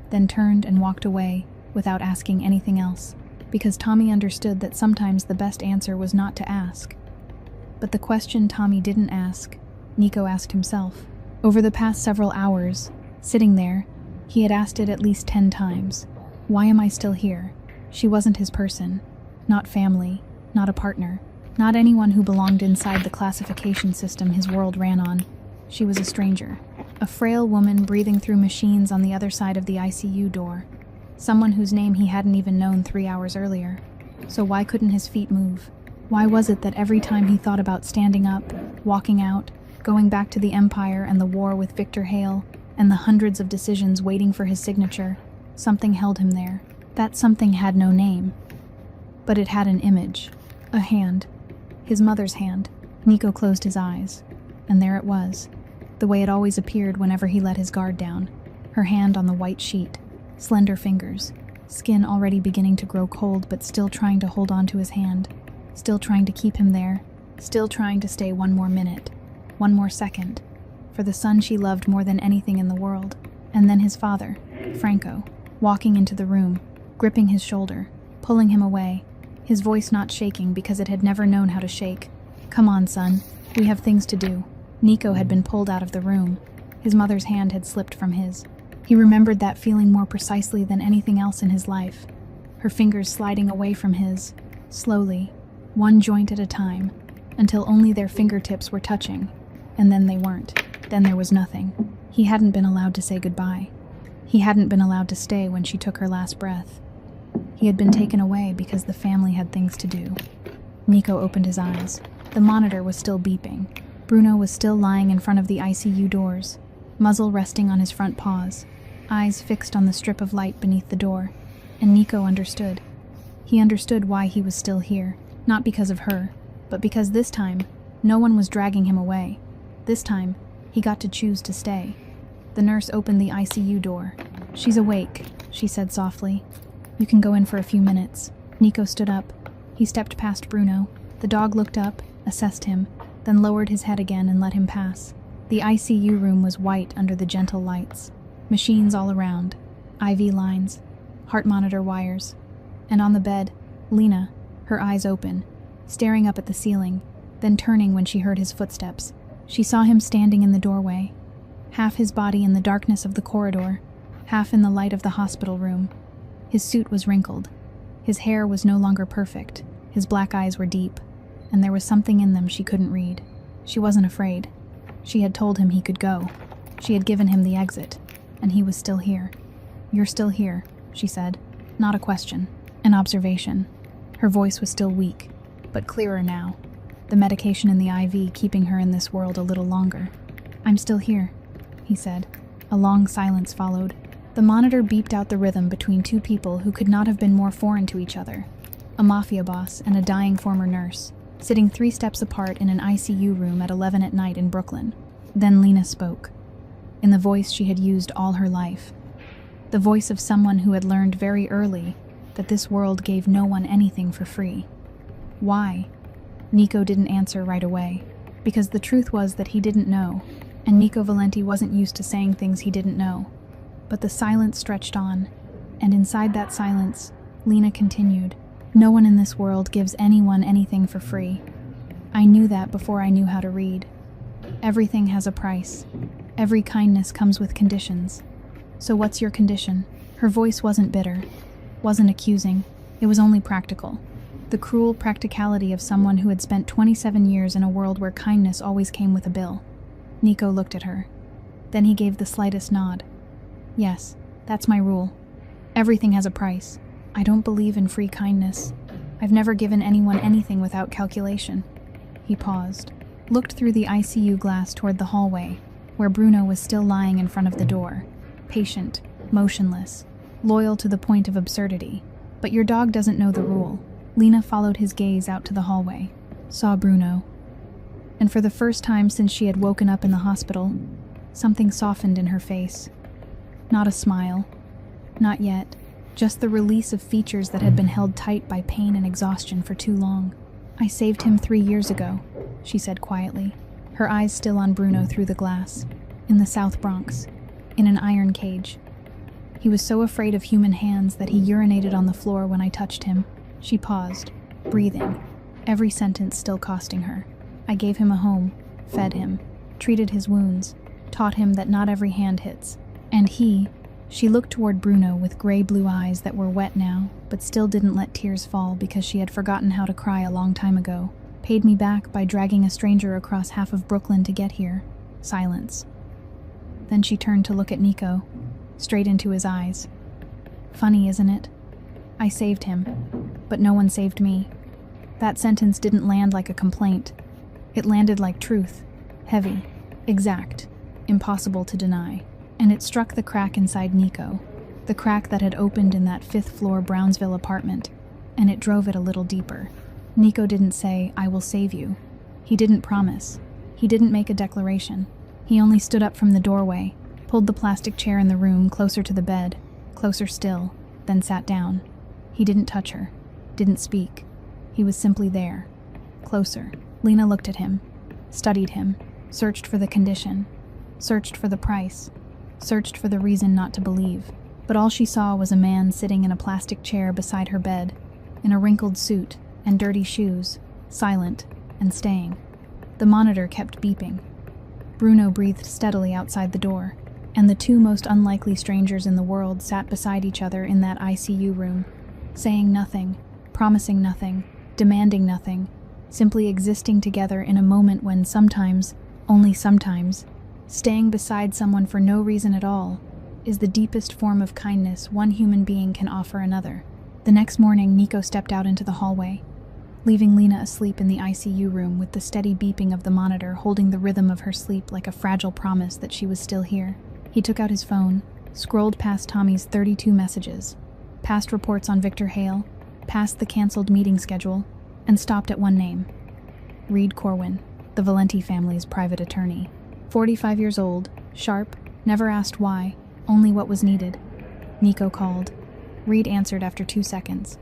then turned and walked away without asking anything else, because Tommy understood that sometimes the best answer was not to ask. But the question Tommy didn't ask, Nico asked himself. Over the past several hours, sitting there, he had asked it at least 10 times. Why am I still here? She wasn't his person. Not family, not a partner, not anyone who belonged inside the classification system his world ran on. She was a stranger, a frail woman breathing through machines on the other side of the ICU door, someone whose name he hadn't even known 3 hours earlier. So why couldn't his feet move? Why was it that every time he thought about standing up, walking out, going back to the Empire and the war with Victor Hale, and the hundreds of decisions waiting for his signature, something held him there? That something had no name, but it had an image, a hand, his mother's hand. Nico closed his eyes, and there it was, the way it always appeared whenever he let his guard down, her hand on the white sheet, slender fingers, skin already beginning to grow cold but still trying to hold on to his hand, still trying to keep him there, still trying to stay one more minute, one more second, for the son she loved more than anything in the world. And then his father, Franco, walking into the room, gripping his shoulder, pulling him away, his voice not shaking because it had never known how to shake. "Come on, son, we have things to do." Nico had been pulled out of the room. His mother's hand had slipped from his. He remembered that feeling more precisely than anything else in his life. Her fingers sliding away from his, slowly, one joint at a time, until only their fingertips were touching, and then they weren't. Then there was nothing. He hadn't been allowed to say goodbye. He hadn't been allowed to stay when she took her last breath. He had been taken away because the family had things to do. Nico opened his eyes. The monitor was still beeping. Bruno was still lying in front of the ICU doors, muzzle resting on his front paws, eyes fixed on the strip of light beneath the door. And Nico understood. He understood why he was still here, not because of her, but because this time, no one was dragging him away. This time, he got to choose to stay. The nurse opened the ICU door. "She's awake," she said softly. "You can go in for a few minutes." Nico stood up. He stepped past Bruno. The dog looked up, assessed him, then lowered his head again and let him pass. The ICU room was white under the gentle lights. Machines all around, IV lines, heart monitor wires. And on the bed, Lena, her eyes open, staring up at the ceiling, then turning when she heard his footsteps. She saw him standing in the doorway, half his body in the darkness of the corridor, half in the light of the hospital room. His suit was wrinkled. His hair was no longer perfect. His black eyes were deep, and there was something in them she couldn't read. She wasn't afraid. She had told him he could go. She had given him the exit, and he was still here. "You're still here," she said. Not a question, an observation. Her voice was still weak, but clearer now. The medication in the IV keeping her in this world a little longer. "I'm still here," he said. A long silence followed. The monitor beeped out the rhythm between two people who could not have been more foreign to each other. A mafia boss and a dying former nurse, sitting 3 steps apart in an ICU room at 11 at night in Brooklyn. Then Lena spoke, in the voice she had used all her life. The voice of someone who had learned very early that this world gave no one anything for free. Why? Nico didn't answer right away, because the truth was that he didn't know, and Nico Valenti wasn't used to saying things he didn't know. But the silence stretched on, and inside that silence, Lena continued, "No one in this world gives anyone anything for free. I knew that before I knew how to read. Everything has a price. Every kindness comes with conditions. So what's your condition?" Her voice wasn't bitter, wasn't accusing, it was only practical. The cruel practicality of someone who had spent 27 years in a world where kindness always came with a bill. Nico looked at her. Then he gave the slightest nod. "Yes, that's my rule. Everything has a price. I don't believe in free kindness. I've never given anyone anything without calculation." He paused, looked through the ICU glass toward the hallway, where Bruno was still lying in front of the door, patient, motionless, loyal to the point of absurdity. "But your dog doesn't know the rule." Lena followed his gaze out to the hallway, saw Bruno, and for the first time since she had woken up in the hospital, something softened in her face. Not a smile. Not yet. Just the release of features that had been held tight by pain and exhaustion for too long. "I saved him 3 years ago," she said quietly, her eyes still on Bruno through the glass. "In the South Bronx. In an iron cage. He was so afraid of human hands that he urinated on the floor when I touched him." She paused, breathing, every sentence still costing her. "I gave him a home, fed him, treated his wounds, taught him that not every hand hits. And he," she looked toward Bruno with gray-blue eyes that were wet now, but still didn't let tears fall because she had forgotten how to cry a long time ago, "paid me back by dragging a stranger across half of Brooklyn to get here." Silence. Then she turned to look at Nico, straight into his eyes. "Funny, isn't it? I saved him, but no one saved me." That sentence didn't land like a complaint. It landed like truth, heavy, exact, impossible to deny. And it struck the crack inside Nico, the crack that had opened in that 5th-floor Brownsville apartment, and it drove it a little deeper. Nico didn't say, "I will save you." He didn't promise. He didn't make a declaration. He only stood up from the doorway, pulled the plastic chair in the room closer to the bed, closer still, then sat down. He didn't touch her, didn't speak. He was simply there, closer. Lena looked at him, studied him, searched for the condition, searched for the price, searched for the reason not to believe. But all she saw was a man sitting in a plastic chair beside her bed, in a wrinkled suit and dirty shoes, silent and staying. The monitor kept beeping. Bruno breathed steadily outside the door, and the 2 most unlikely strangers in the world sat beside each other in that ICU room, saying nothing, promising nothing, demanding nothing, simply existing together in a moment when sometimes, only sometimes, staying beside someone for no reason at all is the deepest form of kindness one human being can offer another. The next morning, Nico stepped out into the hallway, leaving Lena asleep in the ICU room with the steady beeping of the monitor holding the rhythm of her sleep like a fragile promise that she was still here. He took out his phone, scrolled past Tommy's 32 messages, past reports on Victor Hale, past the canceled meeting schedule, and stopped at one name: Reed Corwin, the Valenti family's private attorney. 45 years old, sharp, never asked why, only what was needed. Nico called. Reed answered after 2 seconds.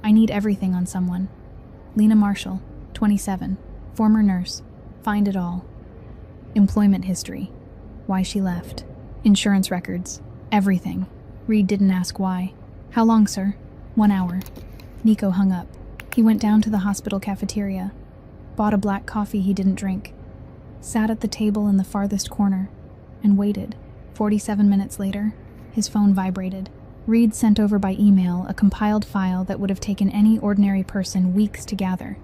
"I need everything on someone. Lena Marshall, 27, former nurse. Find it all. Employment history. Why she left. Insurance records. Everything." Reed didn't ask why. "How long, sir?" "1 hour." Nico hung up. He went down to the hospital cafeteria, bought a black coffee he didn't drink, sat at the table in the farthest corner, and waited. 47 minutes later, his phone vibrated. Reed sent over by email a compiled file that would have taken any ordinary person weeks to gather.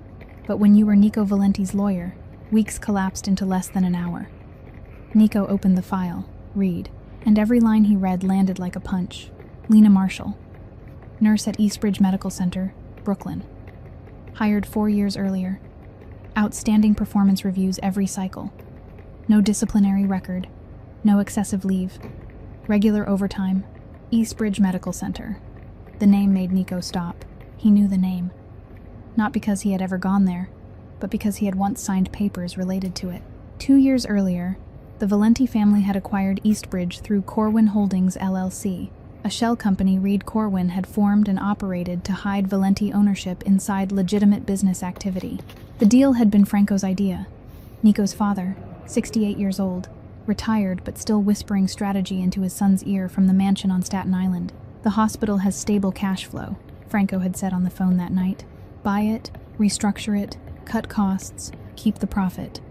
But when you were Nico Valenti's lawyer, weeks collapsed into less than an hour. Nico opened the file, read, and every line he read landed like a punch. Lena Marshall, nurse at Eastbridge Medical Center, Brooklyn. Hired 4 years earlier. Outstanding performance reviews every cycle. No disciplinary record. No excessive leave. Regular overtime. Eastbridge Medical Center. The name made Nico stop. He knew the name. Not because he had ever gone there, but because he had once signed papers related to it. 2 years earlier, the Valenti family had acquired Eastbridge through Corwin Holdings LLC, a shell company Reed Corwin had formed and operated to hide Valenti ownership inside legitimate business activity. The deal had been Franco's idea. Nico's father, 68 years old, retired but still whispering strategy into his son's ear from the mansion on Staten Island. "The hospital has stable cash flow," Franco had said on the phone that night. "Buy it, restructure it, cut costs, keep the profit."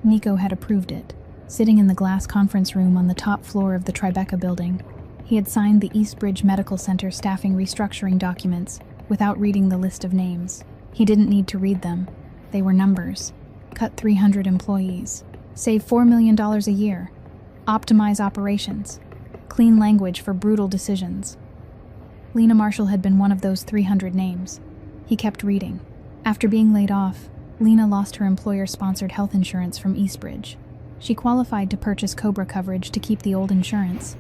Nico had approved it. Sitting in the glass conference room on the top floor of the Tribeca building, he had signed the Eastbridge Medical Center staffing restructuring documents without reading the list of names. He didn't need to read them. They were numbers. Cut 300 employees. Save $4 million a year. Optimize operations. Clean language for brutal decisions. Lena Marshall had been one of those 300 names. He kept reading. After being laid off, Lena lost her employer-sponsored health insurance from Eastbridge. She qualified to purchase COBRA coverage to keep the old insurance,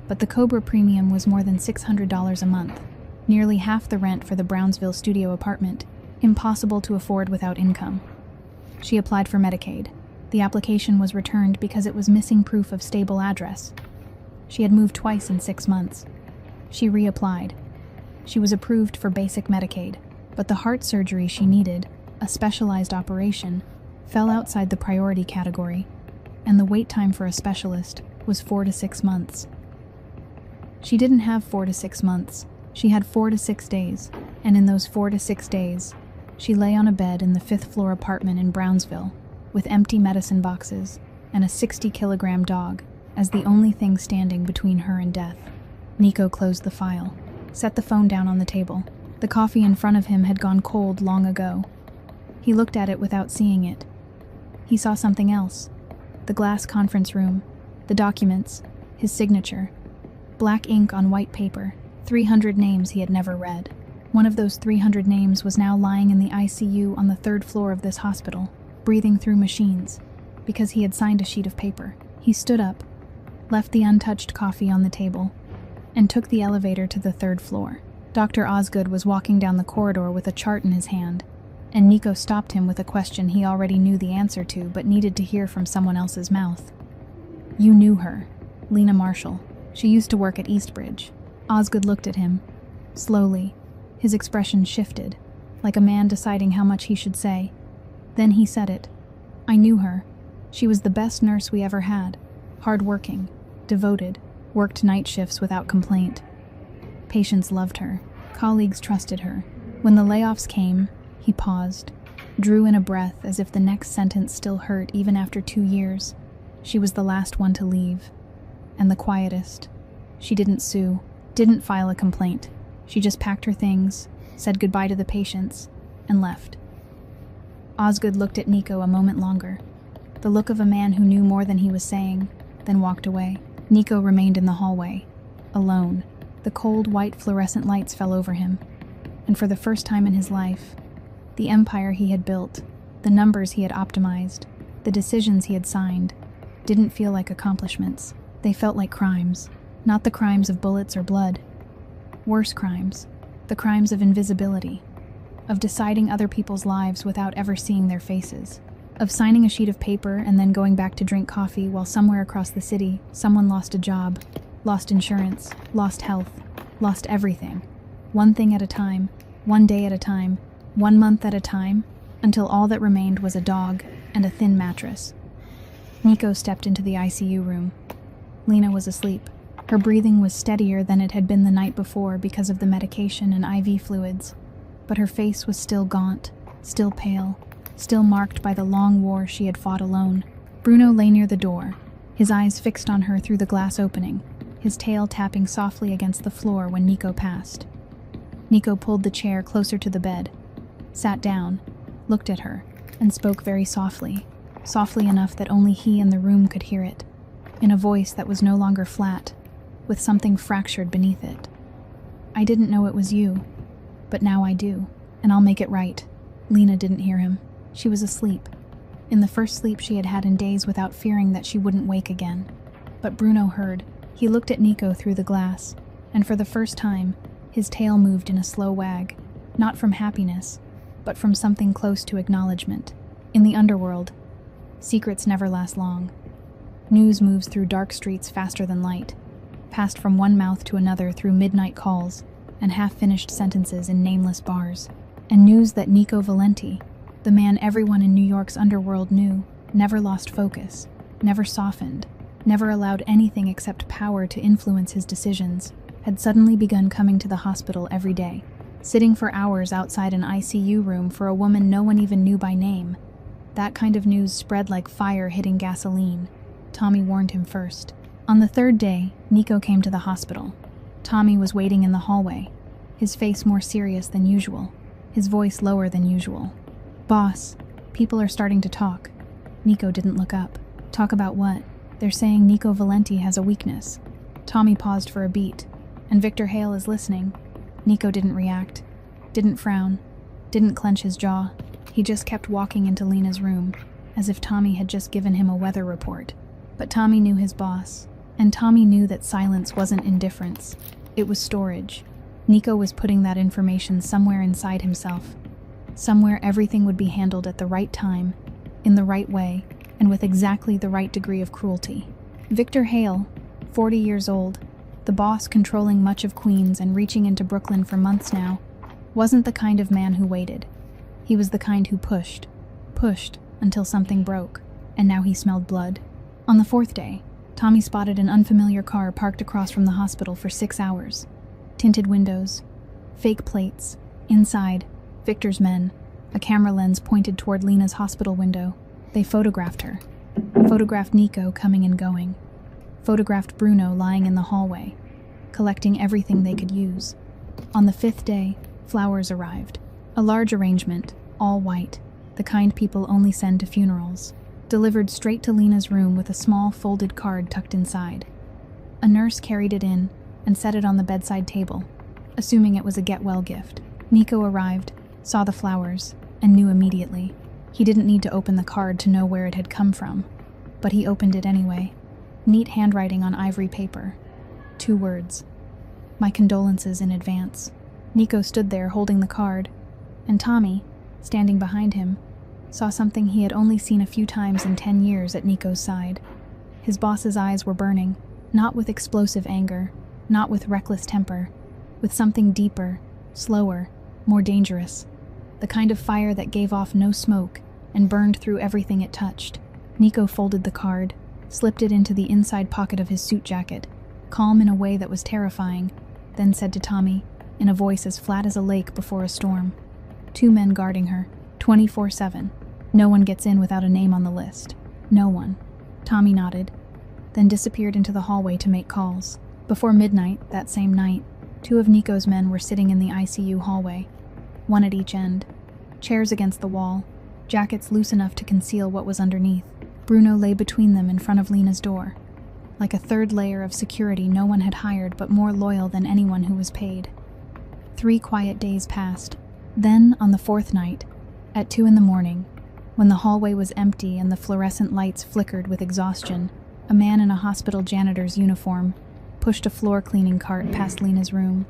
but the COBRA premium was more than $600 a month, nearly half the rent for the Brownsville studio apartment, impossible to afford without income. She applied for Medicaid. The application was returned because it was missing proof of stable address. She had moved twice in 6 months. She reapplied. She was approved for basic Medicaid, but the heart surgery she needed, a specialized operation, fell outside the priority category, and the wait time for a specialist was 4 to 6 months. She didn't have 4 to 6 months. She had 4 to 6 days, and in those 4 to 6 days, she lay on a bed in the 5th-floor apartment in Brownsville, with empty medicine boxes and a 60-kilogram dog as the only thing standing between her and death. Nico closed the file, set the phone down on the table. The coffee in front of him had gone cold long ago. He looked at it without seeing it. He saw something else. The glass conference room, the documents, his signature. Black ink on white paper, 300 names he had never read. One of those 300 names was now lying in the ICU on the 3rd floor of this hospital, breathing through machines, because he had signed a sheet of paper. He stood up, left the untouched coffee on the table, and took the elevator to the 3rd floor. Dr. Osgood was walking down the corridor with a chart in his hand, and Nico stopped him with a question he already knew the answer to but needed to hear from someone else's mouth. "You knew her, Lena Marshall. She used to work at Eastbridge." Osgood looked at him. Slowly, his expression shifted, like a man deciding how much he should say. Then he said it. "I knew her. She was the best nurse we ever had. Hard-working, devoted, worked night shifts without complaint. Patients loved her. Colleagues trusted her. When the layoffs came," he paused, drew in a breath as if the next sentence still hurt even after 2 years. "She was the last one to leave. And the quietest. She didn't sue, didn't file a complaint. She just packed her things, said goodbye to the patients, and left." Osgood looked at Nico a moment longer, the look of a man who knew more than he was saying, then walked away. Nico remained in the hallway, alone. The cold white fluorescent lights fell over him. and for the first time in his life, the empire he had built, the numbers he had optimized, the decisions he had signed, didn't feel like accomplishments. They felt like crimes, not the crimes of bullets or blood. Worse crimes, the crimes of invisibility, of deciding other people's lives without ever seeing their faces, of signing a sheet of paper and then going back to drink coffee while somewhere across the city someone lost a job, lost insurance, lost health, lost everything. One thing at a time, one day at a time, 1 month at a time, until all that remained was a dog and a thin mattress. Nico stepped into the ICU room. Lena was asleep. Her breathing was steadier than it had been the night before because of the medication and IV fluids, but her face was still gaunt, still pale, still marked by the long war she had fought alone. Bruno lay near the door, his eyes fixed on her through the glass opening, his tail tapping softly against the floor when Nico passed. Nico pulled the chair closer to the bed, sat down, looked at her, and spoke very softly, softly enough that only he in the room could hear it, in a voice that was no longer flat, with something fractured beneath it. "I didn't know it was you, but now I do, and I'll make it right." Lena didn't hear him. She was asleep, in the first sleep she had had in days without fearing that she wouldn't wake again. But Bruno heard. He looked at Nico through the glass, and for the first time, his tail moved in a slow wag, not from happiness, but from something close to acknowledgement. In the underworld, secrets never last long. News moves through dark streets faster than light, passed from one mouth to another through midnight calls and half-finished sentences in nameless bars. And news that Nico Valenti, the man everyone in New York's underworld knew, never lost focus, never softened, never allowed anything except power to influence his decisions, had suddenly begun coming to the hospital every day, sitting for hours outside an ICU room for a woman no one even knew by name. That kind of news spread like fire hitting gasoline. Tommy warned him first. On the third day, Nico came to the hospital. Tommy was waiting in the hallway, his face more serious than usual, his voice lower than usual. "Boss, people are starting to talk." Nico didn't look up. "Talk about what?" "They're saying Nico Valenti has a weakness." Tommy paused for a beat, and Victor Hale is listening. Nico didn't react, didn't frown, didn't clench his jaw. He just kept walking into Lena's room, as if Tommy had just given him a weather report. But Tommy knew his boss, and Tommy knew that silence wasn't indifference. It was storage. Nico was putting that information somewhere inside himself, somewhere everything would be handled at the right time, in the right way, and with exactly the right degree of cruelty. Victor Hale, 40 years old, the boss controlling much of Queens and reaching into Brooklyn for months now, wasn't the kind of man who waited. He was the kind who pushed until something broke, and now he smelled blood. On the fourth day, Tommy spotted an unfamiliar car parked across from the hospital for 6 hours. Tinted windows, fake plates, inside, Victor's men, a camera lens pointed toward Lena's hospital window. They photographed her. Photographed Nico coming and going. Photographed Bruno lying in the hallway, collecting everything they could use. On the 5th day, flowers arrived. A large arrangement, all white, the kind people only send to funerals, delivered straight to Lena's room with a small folded card tucked inside. A nurse carried it in and set it on the bedside table, assuming it was a get-well gift. Nico arrived, saw the flowers, and knew immediately. He didn't need to open the card to know where it had come from, but he opened it anyway. Neat handwriting on ivory paper. 2 words. "My condolences in advance." Nico stood there holding the card, and Tommy, standing behind him, saw something he had only seen a few times in 10 years at Nico's side. His boss's eyes were burning, not with explosive anger, not with reckless temper, with something deeper, slower, more dangerous, the kind of fire that gave off no smoke and burned through everything it touched. Nico folded the card, slipped it into the inside pocket of his suit jacket, calm in a way that was terrifying, then said to Tommy, in a voice as flat as a lake before a storm, 2 men guarding her, 24/7. No one gets in without a name on the list. No one. Tommy nodded, then disappeared into the hallway to make calls. Before midnight, that same night, 2 of Nico's men were sitting in the ICU hallway, one at each end, chairs against the wall, jackets loose enough to conceal what was underneath. Bruno lay between them in front of Lena's door, like a third layer of security no one had hired but more loyal than anyone who was paid. 3 quiet days passed. Then, on the 4th night, at 2 in the morning, when the hallway was empty and the fluorescent lights flickered with exhaustion, a man in a hospital janitor's uniform pushed a floor-cleaning cart past Lena's room.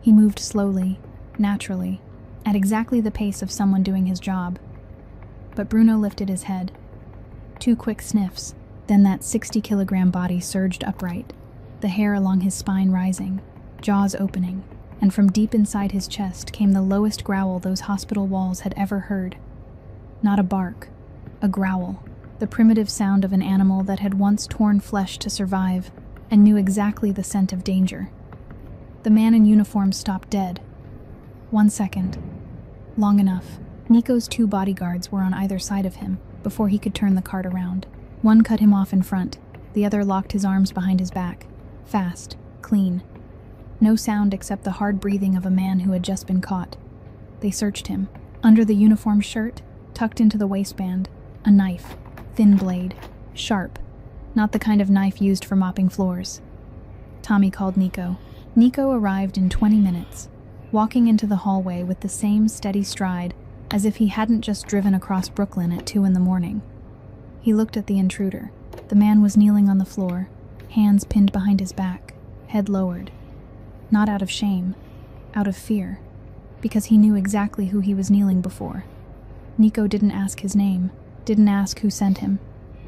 He moved slowly, naturally, at exactly the pace of someone doing his job. But Bruno lifted his head. 2 quick sniffs, then that 60-kilogram body surged upright, the hair along his spine rising, jaws opening, and from deep inside his chest came the lowest growl those hospital walls had ever heard. Not a bark, a growl, the primitive sound of an animal that had once torn flesh to survive and knew exactly the scent of danger. The man in uniform stopped dead. 1 second. Long enough. Nico's 2 bodyguards were on either side of him before he could turn the cart around. One cut him off in front, the other locked his arms behind his back. Fast, clean. No sound except the hard breathing of a man who had just been caught. They searched him. Under the uniform shirt, tucked into the waistband, a knife, thin blade, sharp, not the kind of knife used for mopping floors. Tommy called Nico. Nico arrived in 20 minutes, walking into the hallway with the same steady stride as if he hadn't just driven across Brooklyn at 2 in the morning. He looked at the intruder. The man was kneeling on the floor, hands pinned behind his back, head lowered. Not out of shame, out of fear, because he knew exactly who he was kneeling before. Nico didn't ask his name, didn't ask who sent him.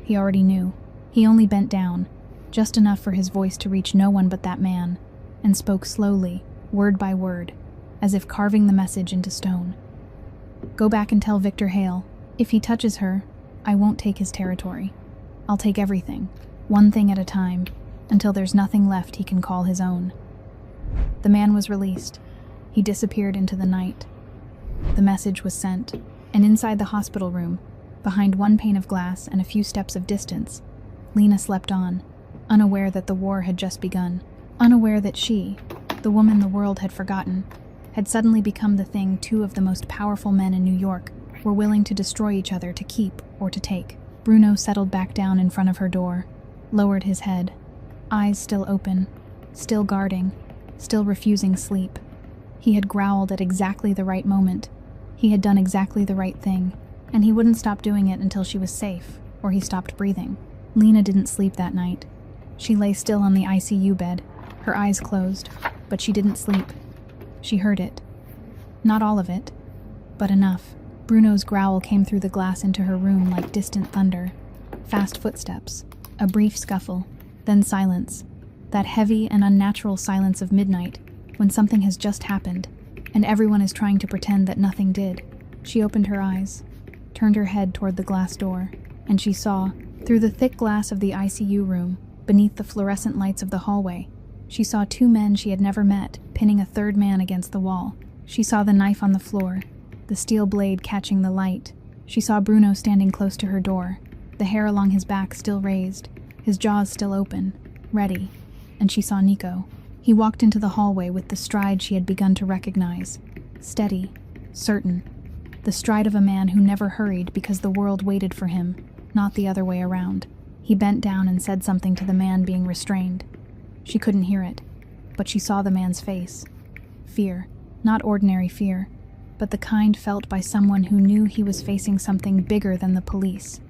He already knew. He only bent down, just enough for his voice to reach no one but that man, and spoke slowly, word by word, as if carving the message into stone. Go back and tell Victor Hale, if he touches her, I won't take his territory. I'll take everything, one thing at a time, until there's nothing left he can call his own. The man was released. He disappeared into the night. The message was sent, and inside the hospital room, behind one pane of glass and a few steps of distance, Lena slept on, unaware that the war had just begun, unaware that she, the woman the world had forgotten, had suddenly become the thing 2 of the most powerful men in New York were willing to destroy each other to keep or to take. Bruno settled back down in front of her door, lowered his head, eyes still open, still guarding, still refusing sleep. He had growled at exactly the right moment. He had done exactly the right thing, and he wouldn't stop doing it until she was safe, or he stopped breathing. Lena didn't sleep that night. She lay still on the ICU bed, her eyes closed, but she didn't sleep. She heard it. Not all of it, but enough. Bruno's growl came through the glass into her room like distant thunder. Fast footsteps, a brief scuffle, then silence. That heavy and unnatural silence of midnight, when something has just happened, and everyone is trying to pretend that nothing did. She opened her eyes, turned her head toward the glass door, and she saw, through the thick glass of the ICU room, beneath the fluorescent lights of the hallway, she saw 2 men she had never met, pinning a 3rd man against the wall. She saw the knife on the floor, the steel blade catching the light. She saw Bruno standing close to her door, the hair along his back still raised, his jaws still open, ready. And she saw Nico. He walked into the hallway with the stride she had begun to recognize. Steady, certain. The stride of a man who never hurried because the world waited for him, not the other way around. He bent down and said something to the man being restrained. She couldn't hear it, but she saw the man's face. Fear. Not ordinary fear, but the kind felt by someone who knew he was facing something bigger than the police,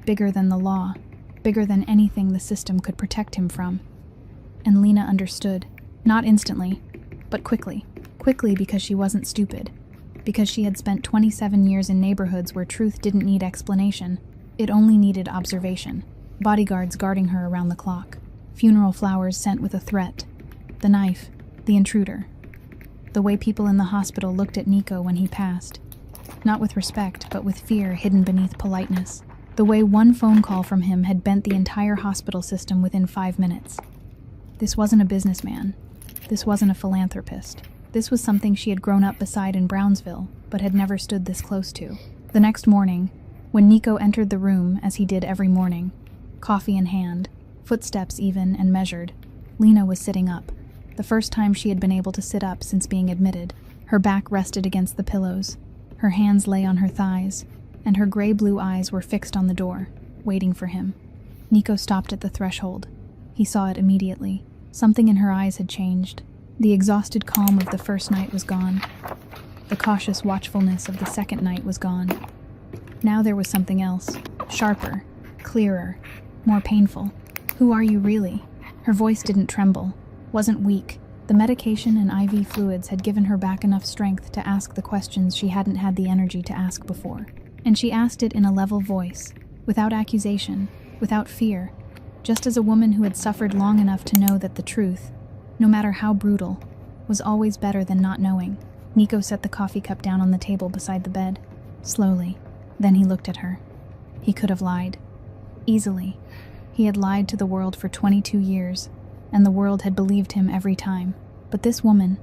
bigger than the law, bigger than anything the system could protect him from. And Lena understood, not instantly, but quickly. Quickly because she wasn't stupid, because she had spent 27 years in neighborhoods where truth didn't need explanation, it only needed observation. Bodyguards guarding her around the clock, funeral flowers sent with a threat, the knife, the intruder. The way people in the hospital looked at Nico when he passed, not with respect, but with fear hidden beneath politeness. The way one phone call from him had bent the entire hospital system within 5 minutes. This wasn't a businessman. This wasn't a philanthropist. This was something she had grown up beside in Brownsville, but had never stood this close to. The next morning, when Nico entered the room, as he did every morning, coffee in hand, footsteps even and measured, Lena was sitting up. The first time she had been able to sit up since being admitted. Her back rested against the pillows. Her hands lay on her thighs, and her gray-blue eyes were fixed on the door, waiting for him. Nico stopped at the threshold. He saw it immediately. Something in her eyes had changed. The exhausted calm of the first night was gone. The cautious watchfulness of the second night was gone. Now there was something else, sharper, clearer, more painful. Who are you really? Her voice didn't tremble, wasn't weak. The medication and IV fluids had given her back enough strength to ask the questions she hadn't had the energy to ask before. And she asked it in a level voice, without accusation, without fear, just as a woman who had suffered long enough to know that the truth, no matter how brutal, was always better than not knowing. Nico set the coffee cup down on the table beside the bed, slowly. Then he looked at her. He could have lied. Easily. He had lied to the world for 22 years, and the world had believed him every time. But this woman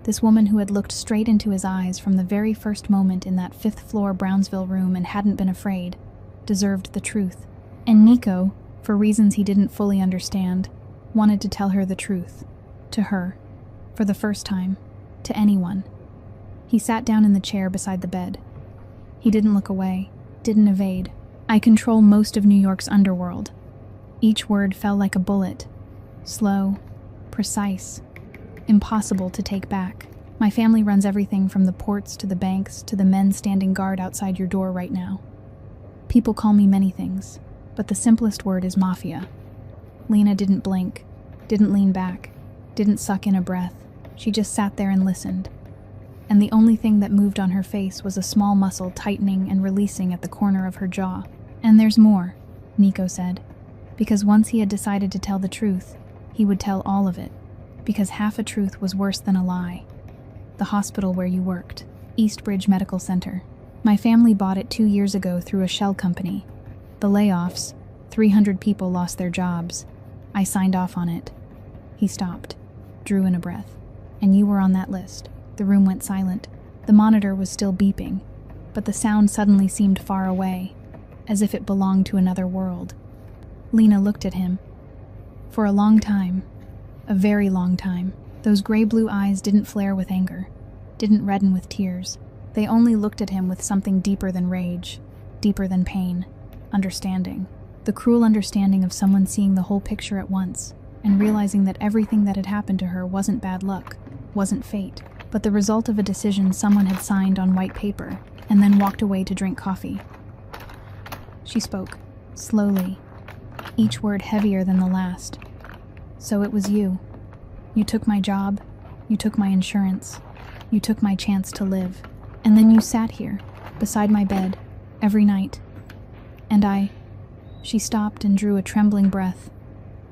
who had looked straight into his eyes from the very first moment in that fifth-floor Brownsville room and hadn't been afraid, deserved the truth. And Nico, for reasons he didn't fully understand, wanted to tell her the truth. To her. For the first time. To anyone. He sat down in the chair beside the bed. He didn't look away, didn't evade. I control most of New York's underworld. Each word fell like a bullet. Slow, precise, impossible to take back. My family runs everything from the ports to the banks to the men standing guard outside your door right now. People call me many things, but the simplest word is Mafia. Lena didn't blink, didn't lean back, didn't suck in a breath. She just sat there and listened. And the only thing that moved on her face was a small muscle tightening and releasing at the corner of her jaw. And there's more, Nico said, because once he had decided to tell the truth, he would tell all of it, because half a truth was worse than a lie. The hospital where you worked, Eastbridge Medical Center. My family bought it 2 years ago through a shell company. The layoffs, 300 people lost their jobs. I signed off on it. He stopped, drew in a breath. And you were on that list. The room went silent. The monitor was still beeping, but the sound suddenly seemed far away, as if it belonged to another world. Lena looked at him. For a long time, a very long time, those gray-blue eyes didn't flare with anger, didn't redden with tears. They only looked at him with something deeper than rage, deeper than pain, understanding. The cruel understanding of someone seeing the whole picture at once, and realizing that everything that had happened to her wasn't bad luck, wasn't fate, but the result of a decision someone had signed on white paper, and then walked away to drink coffee. She spoke, slowly, each word heavier than the last. So it was you. You took my job, you took my insurance, you took my chance to live, and then you sat here, beside my bed, every night. And She stopped and drew a trembling breath,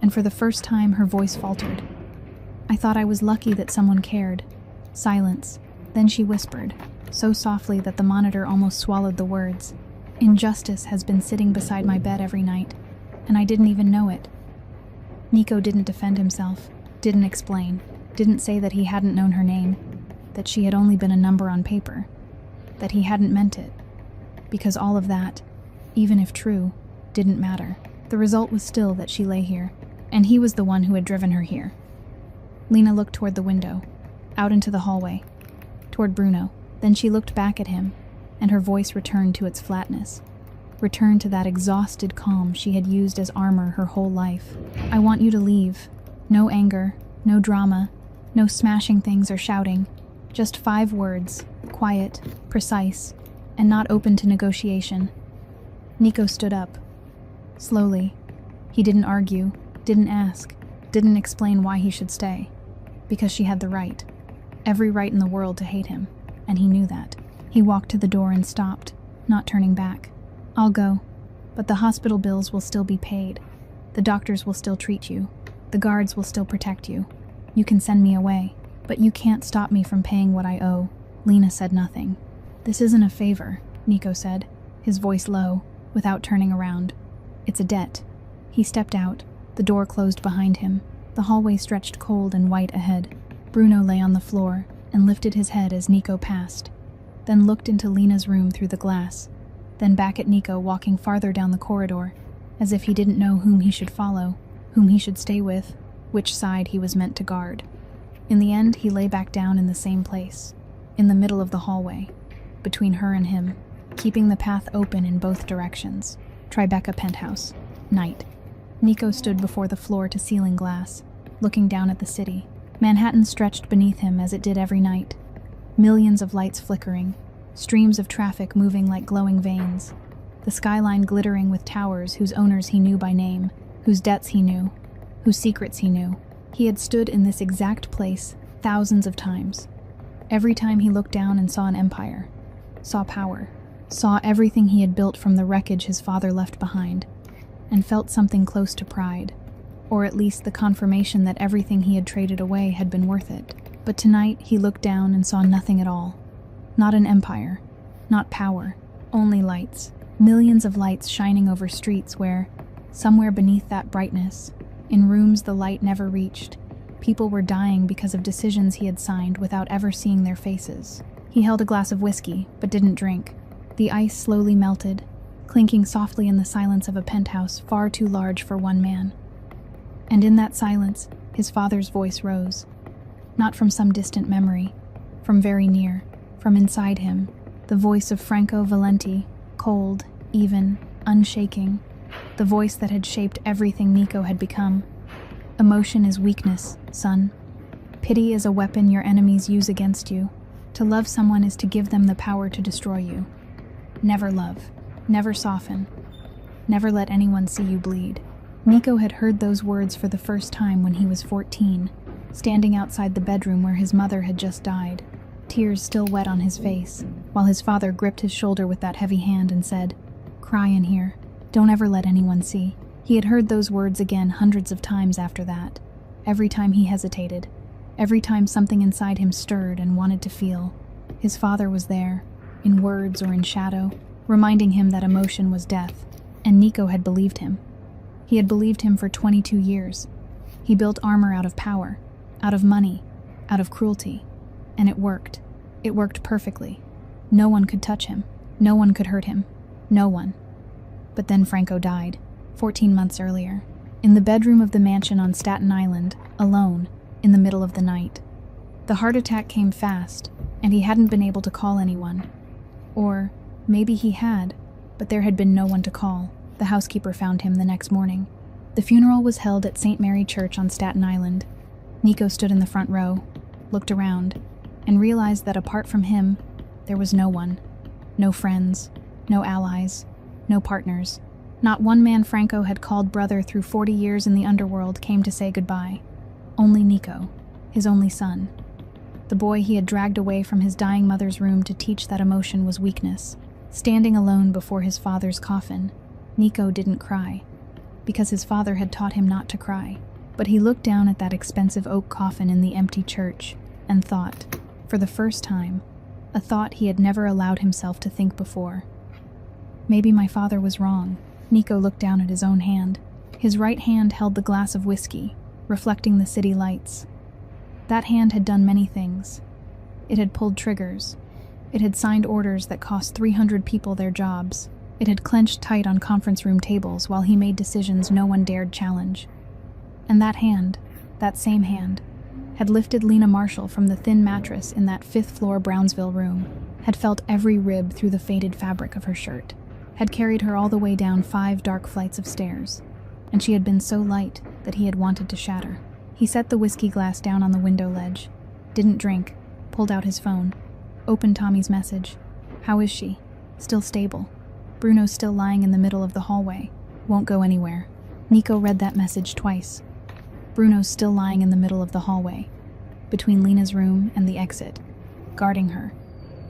and for the first time her voice faltered. I thought I was lucky that someone cared. Silence. Then she whispered, so softly that the monitor almost swallowed the words. Injustice has been sitting beside my bed every night, and I didn't even know it. Nico didn't defend himself, didn't explain, didn't say that he hadn't known her name, that she had only been a number on paper, that he hadn't meant it. Because all of that, even if true, didn't matter. The result was still that she lay here, and he was the one who had driven her here. Lena looked toward the window, out into the hallway, toward Bruno. Then she looked back at him, and her voice returned to its flatness, returned to that exhausted calm she had used as armor her whole life. I want you to leave. No anger, no drama, no smashing things or shouting. Just 5 words, quiet, precise, and not open to negotiation. Nico stood up. Slowly. He didn't argue, didn't ask, didn't explain why he should stay. Because she had the right. Every right in the world to hate him, and he knew that. He walked to the door and stopped, not turning back. I'll go, but the hospital bills will still be paid. The doctors will still treat you. The guards will still protect you. You can send me away, but you can't stop me from paying what I owe. Lena said nothing. This isn't a favor, Nico said, his voice low, without turning around. It's a debt. He stepped out, the door closed behind him. The hallway stretched cold and white ahead. Bruno lay on the floor and lifted his head as Nico passed, then looked into Lena's room through the glass, then back at Nico walking farther down the corridor, as if he didn't know whom he should follow, whom he should stay with, which side he was meant to guard. In the end, he lay back down in the same place, in the middle of the hallway, between her and him, keeping the path open in both directions. Tribeca penthouse. Night. Nico stood before the floor-to-ceiling glass, looking down at the city. Manhattan stretched beneath him as it did every night. Millions of lights flickering, streams of traffic moving like glowing veins, the skyline glittering with towers whose owners he knew by name, whose debts he knew, whose secrets he knew. He had stood in this exact place thousands of times. Every time he looked down and saw an empire, saw power, saw everything he had built from the wreckage his father left behind, and felt something close to pride, or at least the confirmation that everything he had traded away had been worth it. But tonight he looked down and saw nothing at all. Not an empire, not power, only lights. Millions of lights shining over streets where, somewhere beneath that brightness, in rooms the light never reached, people were dying because of decisions he had signed without ever seeing their faces. He held a glass of whiskey, but didn't drink. The ice slowly melted, clinking softly in the silence of a penthouse far too large for one man. And in that silence, his father's voice rose. Not from some distant memory, from very near, from inside him, the voice of Franco Valenti, cold, even, unshaking, the voice that had shaped everything Nico had become. Emotion is weakness, son. Pity is a weapon your enemies use against you. To love someone is to give them the power to destroy you. Never love, never soften, never let anyone see you bleed. Nico had heard those words for the first time when he was 14, standing outside the bedroom where his mother had just died, tears still wet on his face, while his father gripped his shoulder with that heavy hand and said, "Cry in here. Don't ever let anyone see." He had heard those words again hundreds of times after that, every time he hesitated, every time something inside him stirred and wanted to feel. His father was there, in words or in shadow, reminding him that emotion was death, and Nico had believed him. He had believed him for 22 years. He built armor out of power, out of money, out of cruelty. And it worked. It worked perfectly. No one could touch him. No one could hurt him. No one. But then Franco died, 14 months earlier, in the bedroom of the mansion on Staten Island, alone, in the middle of the night. The heart attack came fast, and he hadn't been able to call anyone. Or maybe he had, but there had been no one to call. The housekeeper found him the next morning. The funeral was held at St. Mary Church on Staten Island. Nico stood in the front row, looked around, and realized that apart from him, there was no one. No friends, no allies, no partners. Not one man Franco had called brother through 40 years in the underworld came to say goodbye. Only Nico, his only son. The boy he had dragged away from his dying mother's room to teach that emotion was weakness. Standing alone before his father's coffin, Nico didn't cry, because his father had taught him not to cry. But he looked down at that expensive oak coffin in the empty church and thought, for the first time, a thought he had never allowed himself to think before. Maybe my father was wrong. Nico looked down at his own hand. His right hand held the glass of whiskey, reflecting the city lights. That hand had done many things. It had pulled triggers. It had signed orders that cost 300 people their jobs. It had clenched tight on conference room tables while he made decisions no one dared challenge. And that hand, that same hand, had lifted Lena Marshall from the thin mattress in that fifth-floor Brownsville room, had felt every rib through the faded fabric of her shirt, had carried her all the way down 5 dark flights of stairs, and she had been so light that he had wanted to shatter. He set the whiskey glass down on the window ledge, didn't drink, pulled out his phone, opened Tommy's message. How is she? Still stable. Bruno's still lying in the middle of the hallway. Won't go anywhere. Nico read that message twice. Bruno's still lying in the middle of the hallway, between Lena's room and the exit, guarding her,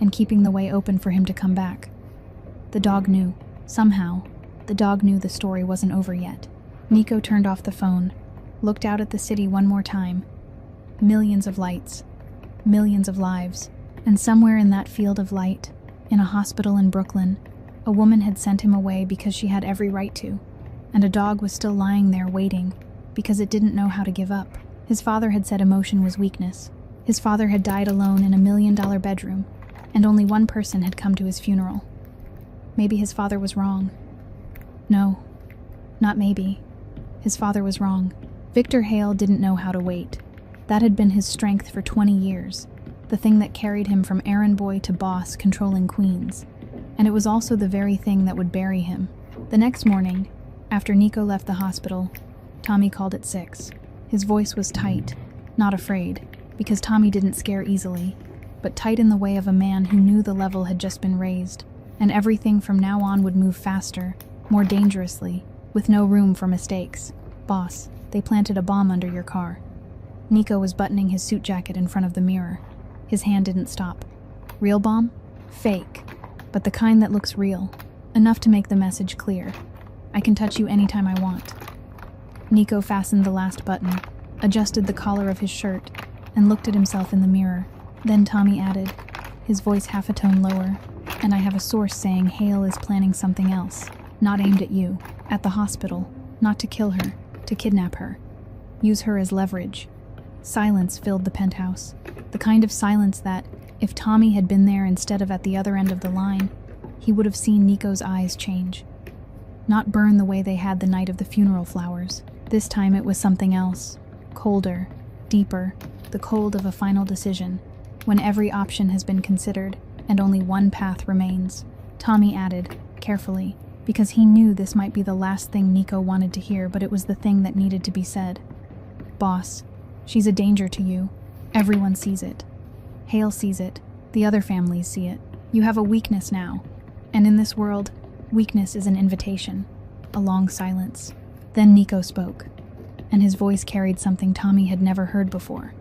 and keeping the way open for him to come back. The dog knew. Somehow, the dog knew the story wasn't over yet. Nico turned off the phone, looked out at the city one more time. Millions of lights, millions of lives, and somewhere in that field of light, in a hospital in Brooklyn, a woman had sent him away because she had every right to, and a dog was still lying there waiting because it didn't know how to give up. His father had said emotion was weakness. His father had died alone in a $1 million bedroom, and only one person had come to his funeral. Maybe his father was wrong. No, not maybe. His father was wrong. Victor Hale didn't know how to wait. That had been his strength for 20 years, the thing that carried him from errand boy to boss controlling Queens. And it was also the very thing that would bury him. The next morning, after Nico left the hospital, Tommy called at 6. His voice was tight, Not afraid, because Tommy didn't scare easily, but tight in the way of a man who knew the level had just been raised, and everything from now on would move faster, more dangerously, with no room for mistakes. Boss, they planted a bomb under your car. Nico was buttoning his suit jacket in front of the mirror. His hand didn't stop. Real bomb? Fake. But the kind that looks real. Enough to make the message clear. I can touch you anytime I want. Nico fastened the last button, adjusted the collar of his shirt, and looked at himself in the mirror. Then Tommy added, his voice half a tone lower, and I have a source saying Hale is planning something else, not aimed at you, at the hospital, not to kill her, to kidnap her. Use her as leverage. Silence filled the penthouse, the kind of silence that, if Tommy had been there instead of at the other end of the line, he would have seen Nico's eyes change. Not burn the way they had the night of the funeral flowers. This time it was something else. Colder, deeper, the cold of a final decision, when every option has been considered and only one path remains. Tommy added, carefully, because he knew this might be the last thing Nico wanted to hear, but it was the thing that needed to be said. Boss, she's a danger to you. Everyone sees it. Hale sees it. The other families see it. You have a weakness now. And in this world, weakness is an invitation. A long silence. Then Nico spoke, and his voice carried something Tommy had never heard before.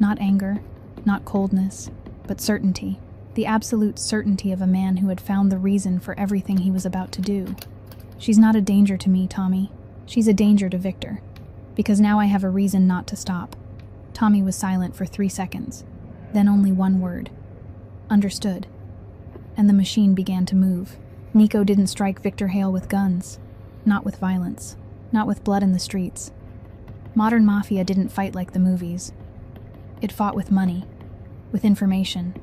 Not anger, not coldness, but certainty. The absolute certainty of a man who had found the reason for everything he was about to do. She's not a danger to me, Tommy. She's a danger to Victor. Because now I have a reason not to stop. Tommy was silent for 3 seconds. Then only one word. Understood. And the machine began to move. Nico didn't strike Victor Hale with guns. Not with violence. Not with blood in the streets. Modern Mafia didn't fight like the movies. It fought with money. With information.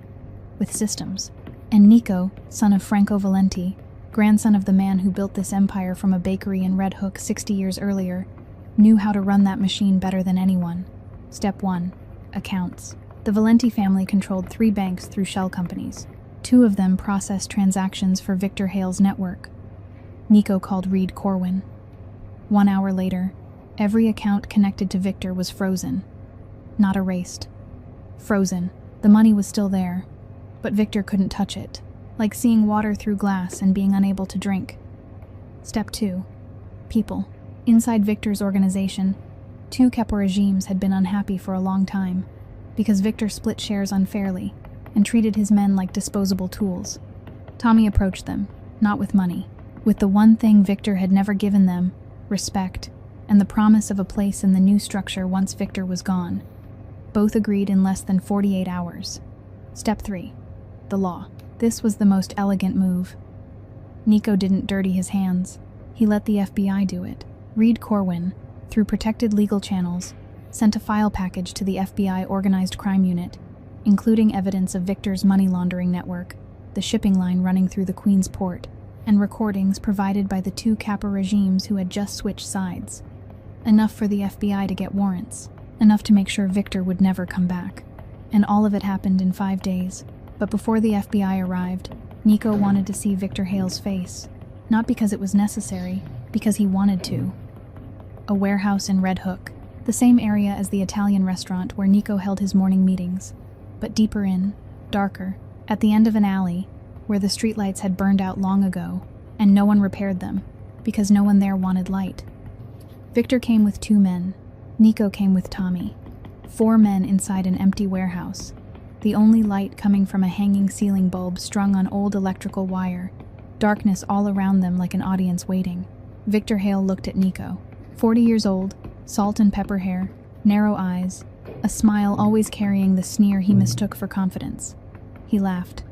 With systems. And Nico, son of Franco Valenti, grandson of the man who built this empire from a bakery in Red Hook 60 years earlier, knew how to run that machine better than anyone. Step 1. Accounts. The Valenti family controlled 3 banks through shell companies. 2 of them processed transactions for Victor Hale's network. Nico called Reed Corwin. 1 hour later, every account connected to Victor was frozen. Not erased. Frozen. The money was still there, but Victor couldn't touch it, like seeing water through glass and being unable to drink. Step 2. People. Inside Victor's organization, 2 Kepa regimes had been unhappy for a long time, because Victor split shares unfairly and treated his men like disposable tools. Tommy approached them, not with money, with the one thing Victor had never given them, respect, and the promise of a place in the new structure once Victor was gone. Both agreed in less than 48 hours. Step 3. The law. This was the most elegant move. Nico didn't dirty his hands. He let the FBI do it. Reed Corwin, through protected legal channels, sent a file package to the FBI Organized Crime Unit, including evidence of Victor's money laundering network, the shipping line running through the Queen's Port, and recordings provided by the 2 Kepa regimes who had just switched sides. Enough for the FBI to get warrants, enough to make sure Victor would never come back. And all of it happened in 5 days. But before the FBI arrived, Nico wanted to see Victor Hale's face, not because it was necessary, because he wanted to. A warehouse in Red Hook, the same area as the Italian restaurant where Nico held his morning meetings, but deeper in, darker, at the end of an alley, where the streetlights had burned out long ago, and no one repaired them, because no one there wanted light. Victor came with 2 men. Nico came with Tommy. 4 men inside an empty warehouse, the only light coming from a hanging ceiling bulb strung on old electrical wire, darkness all around them like an audience waiting. Victor Hale looked at Nico. 40 years old, salt and pepper hair, narrow eyes, a smile always carrying the sneer he mistook for confidence. He laughed.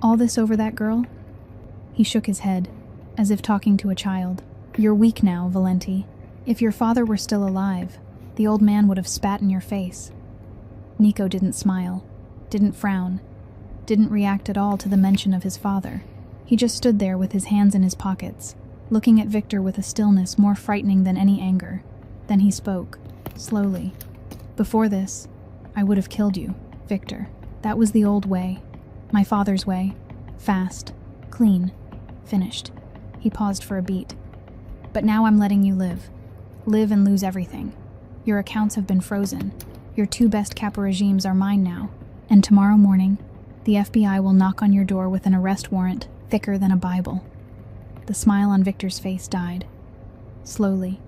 All this over that girl? He shook his head, as if talking to a child. You're weak now, Valenti. If your father were still alive, the old man would have spat in your face. Nico didn't smile, didn't frown, didn't react at all to the mention of his father. He just stood there with his hands in his pockets, looking at Victor with a stillness more frightening than any anger. Then he spoke, slowly. Before this, I would have killed you, Victor. That was the old way. My father's way. Fast, clean, finished. He paused for a beat. But now I'm letting you live. Live and lose everything. Your accounts have been frozen. Your 2 best Kappa regimes are mine now. And tomorrow morning, the FBI will knock on your door with an arrest warrant thicker than a Bible." The smile on Victor's face died. Slowly,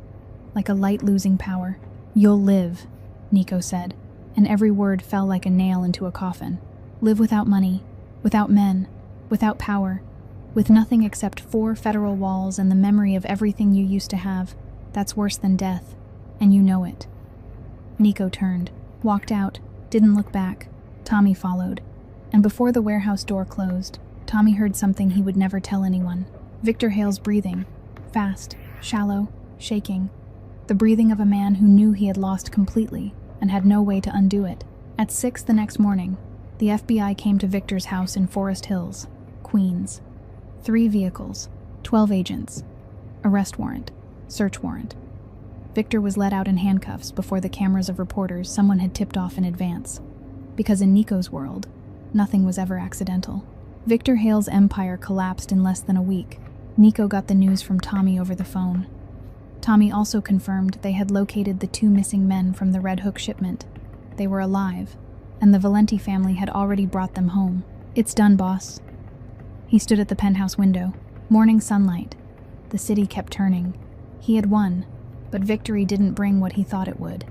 like a light losing power. "You'll live," Nico said, and every word fell like a nail into a coffin. "Live without money, without men, without power, with nothing except 4 federal walls and the memory of everything you used to have. That's worse than death, and you know it." Nico turned, walked out, didn't look back. Tommy followed, and before the warehouse door closed, Tommy heard something he would never tell anyone. Victor Hale's breathing, fast, shallow, shaking. The breathing of a man who knew he had lost completely and had no way to undo it. At 6 the next morning, the FBI came to Victor's house in Forest Hills, Queens. 3 vehicles, 12 agents, arrest warrant, search warrant. Victor was let out in handcuffs before the cameras of reporters someone had tipped off in advance. Because in Nico's world, nothing was ever accidental. Victor Hale's empire collapsed in less than a week. Nico got the news from Tommy over the phone. Tommy also confirmed they had located the 2 missing men from the Red Hook shipment. They were alive, and the Valenti family had already brought them home. "It's done, boss." He stood at the penthouse window. Morning sunlight. The city kept turning. He had won, but victory didn't bring what he thought it would.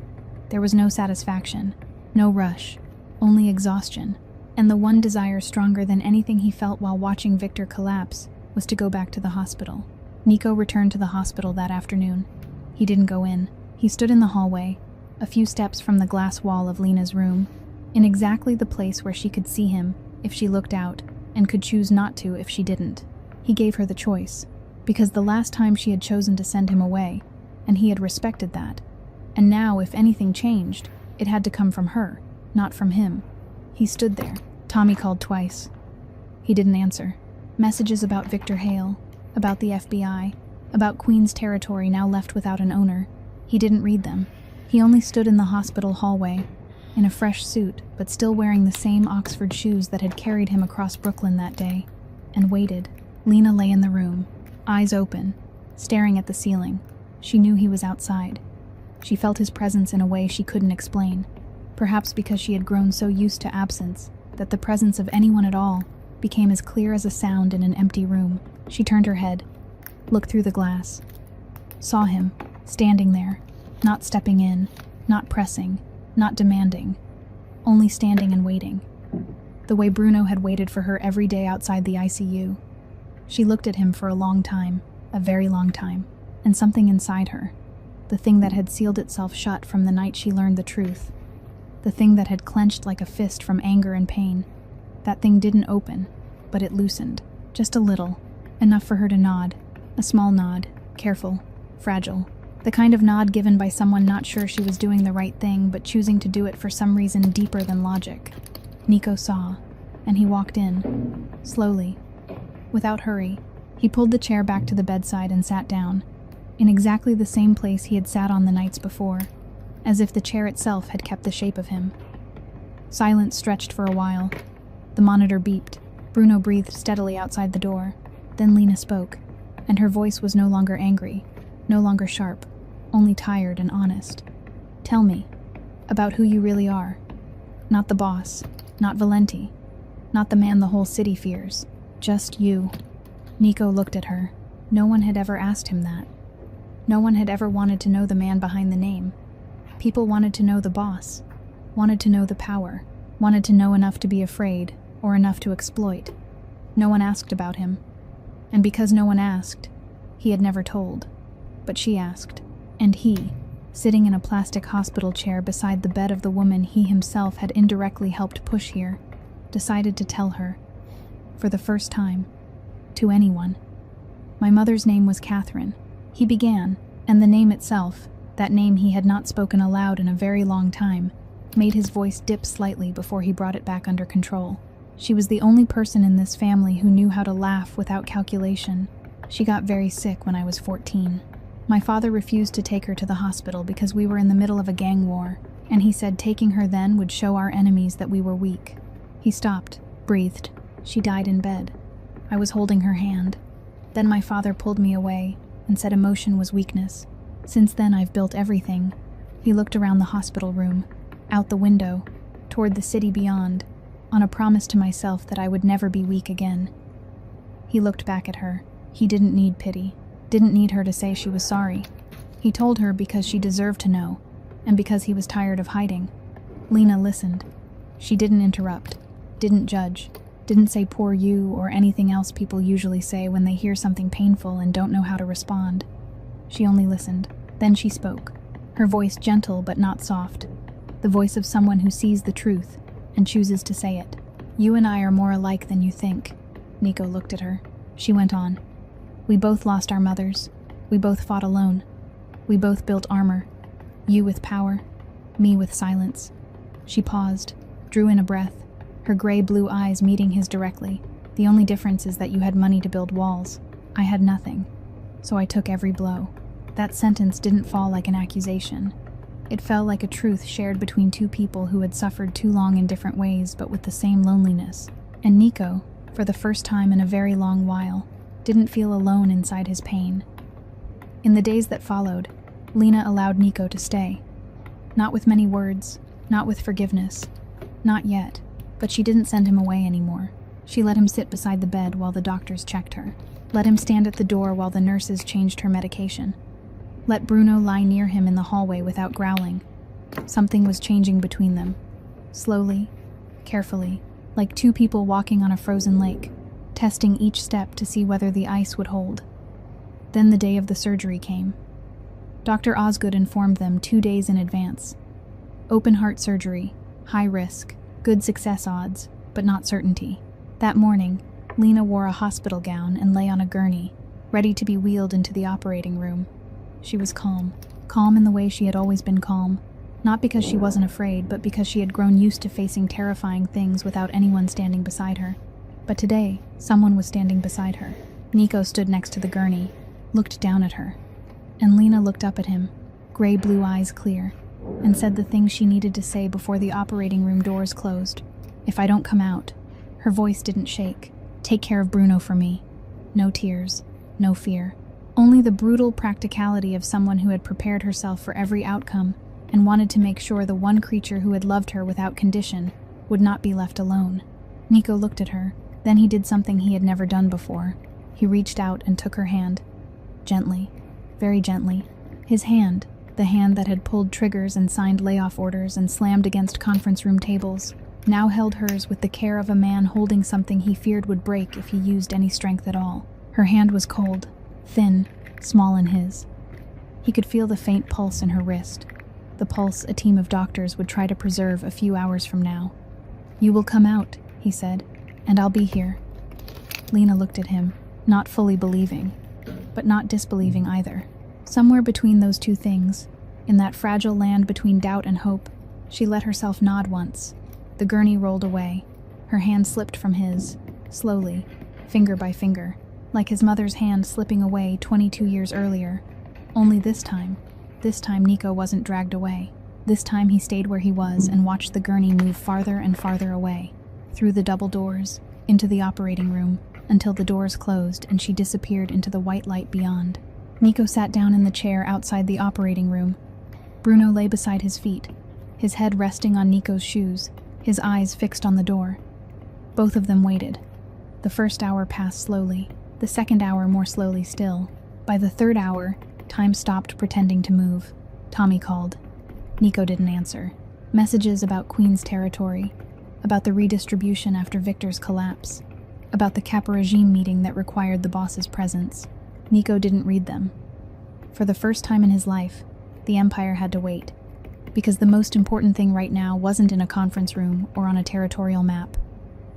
There was no satisfaction, no rush, only exhaustion. And the one desire stronger than anything he felt while watching Victor collapse was to go back to the hospital. Nico returned to the hospital that afternoon. He didn't go in. He stood in the hallway, a few steps from the glass wall of Lena's room, in exactly the place where she could see him if she looked out, and could choose not to if she didn't. He gave her the choice, because the last time she had chosen to send him away, and he had respected that. And now, if anything changed, it had to come from her, not from him. He stood there. Tommy called twice. He didn't answer. Messages about Victor Hale, about the FBI, about Queen's territory now left without an owner. He didn't read them. He only stood in the hospital hallway, in a fresh suit, but still wearing the same Oxford shoes that had carried him across Brooklyn that day, and waited. Lena lay in the room, eyes open, staring at the ceiling. She knew he was outside. She felt his presence in a way she couldn't explain, perhaps because she had grown so used to absence that the presence of anyone at all became as clear as a sound in an empty room. She turned her head, looked through the glass, saw him, standing there, not stepping in, not pressing, not demanding, only standing and waiting. The way Bruno had waited for her every day outside the ICU. She looked at him for a long time, a very long time, and something inside her, the thing that had sealed itself shut from the night she learned the truth, the thing that had clenched like a fist from anger and pain, that thing didn't open, but it loosened, just a little, enough for her to nod, a small nod, careful, fragile, the kind of nod given by someone not sure she was doing the right thing but choosing to do it for some reason deeper than logic. Nico saw, and he walked in, slowly, without hurry. He pulled the chair back to the bedside and sat down, in exactly the same place he had sat on the nights before, as if the chair itself had kept the shape of him. Silence stretched for a while. The monitor beeped. Bruno breathed steadily outside the door. Then Lena spoke, and her voice was no longer angry, no longer sharp, only tired and honest. "Tell me, about who you really are. Not the boss, not Valenti, not the man the whole city fears. Just you." Nico looked at her. No one had ever asked him that. No one had ever wanted to know the man behind the name. People wanted to know the boss, wanted to know the power, wanted to know enough to be afraid, or enough to exploit. No one asked about him. And because no one asked, he had never told. But she asked, and he, sitting in a plastic hospital chair beside the bed of the woman he himself had indirectly helped push here, decided to tell her, for the first time, to anyone. "My mother's name was Catherine," he began, and the name itself, that name he had not spoken aloud in a very long time, made his voice dip slightly before he brought it back under control. "She was the only person in this family who knew how to laugh without calculation. She got very sick when I was 14. My father refused to take her to the hospital because we were in the middle of a gang war, and he said taking her then would show our enemies that we were weak." He stopped, breathed. "She died in bed. I was holding her hand. Then my father pulled me away and said emotion was weakness. Since then I've built everything. He looked around the hospital room, out the window, toward the city beyond, on a promise to myself that I would never be weak again. He looked back at her. He didn't need pity, didn't need her to say she was sorry. He told her because she deserved to know, and because he was tired of hiding. Lena listened. She didn't interrupt, didn't judge, didn't say poor you or anything else people usually say when they hear something painful and don't know how to respond. She only listened. Then she spoke, her voice gentle but not soft, the voice of someone who sees the truth and chooses to say it. You and I are more alike than you think. Nico looked at her. She went on. We both lost our mothers. We both fought alone. We both built armor. You with power, me with silence. She paused, drew in a breath, her gray-blue eyes meeting his directly. The only difference is that you had money to build walls. I had nothing, so I took every blow. That sentence didn't fall like an accusation. It fell like a truth shared between two people who had suffered too long in different ways but with the same loneliness. And Nico, for the first time in a very long while, didn't feel alone inside his pain. In the days that followed, Lena allowed Nico to stay. Not with many words, not with forgiveness. Not yet, but she didn't send him away anymore. She let him sit beside the bed while the doctors checked her. Let him stand at the door while the nurses changed her medication. Let Bruno lie near him in the hallway without growling. Something was changing between them. Slowly, carefully, like two people walking on a frozen lake, testing each step to see whether the ice would hold. Then the day of the surgery came. Dr. Osgood informed them 2 days in advance. Open heart surgery, high risk, good success odds, but not certainty. That morning, Lena wore a hospital gown and lay on a gurney, ready to be wheeled into the operating room. She was calm in the way she had always been calm, not because she wasn't afraid, but because she had grown used to facing terrifying things without anyone standing beside her. But today, someone was standing beside her. Nico stood next to the gurney, looked down at her, and Lena looked up at him, gray blue eyes clear, and said the thing she needed to say before the operating room doors closed. If I don't come out, her voice didn't shake. Take care of Bruno for me. No tears, no fear. Only the brutal practicality of someone who had prepared herself for every outcome and wanted to make sure the one creature who had loved her without condition would not be left alone. Nico looked at her. Then he did something he had never done before. He reached out and took her hand. Gently, very gently. His hand, the hand that had pulled triggers and signed layoff orders and slammed against conference room tables, now held hers with the care of a man holding something he feared would break if he used any strength at all. Her hand was cold, thin, small in his. He could feel the faint pulse in her wrist, the pulse a team of doctors would try to preserve a few hours from now. You will come out, he said, and I'll be here. Lena looked at him, not fully believing, but not disbelieving either. Somewhere between those two things, in that fragile land between doubt and hope, she let herself nod once. The gurney rolled away. Her hand slipped from his, slowly, finger by finger, like his mother's hand slipping away 22 years earlier. Only this time Nico wasn't dragged away. This time he stayed where he was and watched the gurney move farther and farther away, through the double doors, into the operating room, until the doors closed and she disappeared into the white light beyond. Nico sat down in the chair outside the operating room. Bruno lay beside his feet, his head resting on Nico's shoes, his eyes fixed on the door. Both of them waited. The first hour passed slowly, the second hour more slowly still. By the third hour, time stopped pretending to move. Tommy called. Nico didn't answer. Messages about Queen's territory, about the redistribution after Victor's collapse, about the Kappa regime meeting that required the boss's presence. Nico didn't read them. For the first time in his life, the Empire had to wait, because the most important thing right now wasn't in a conference room or on a territorial map.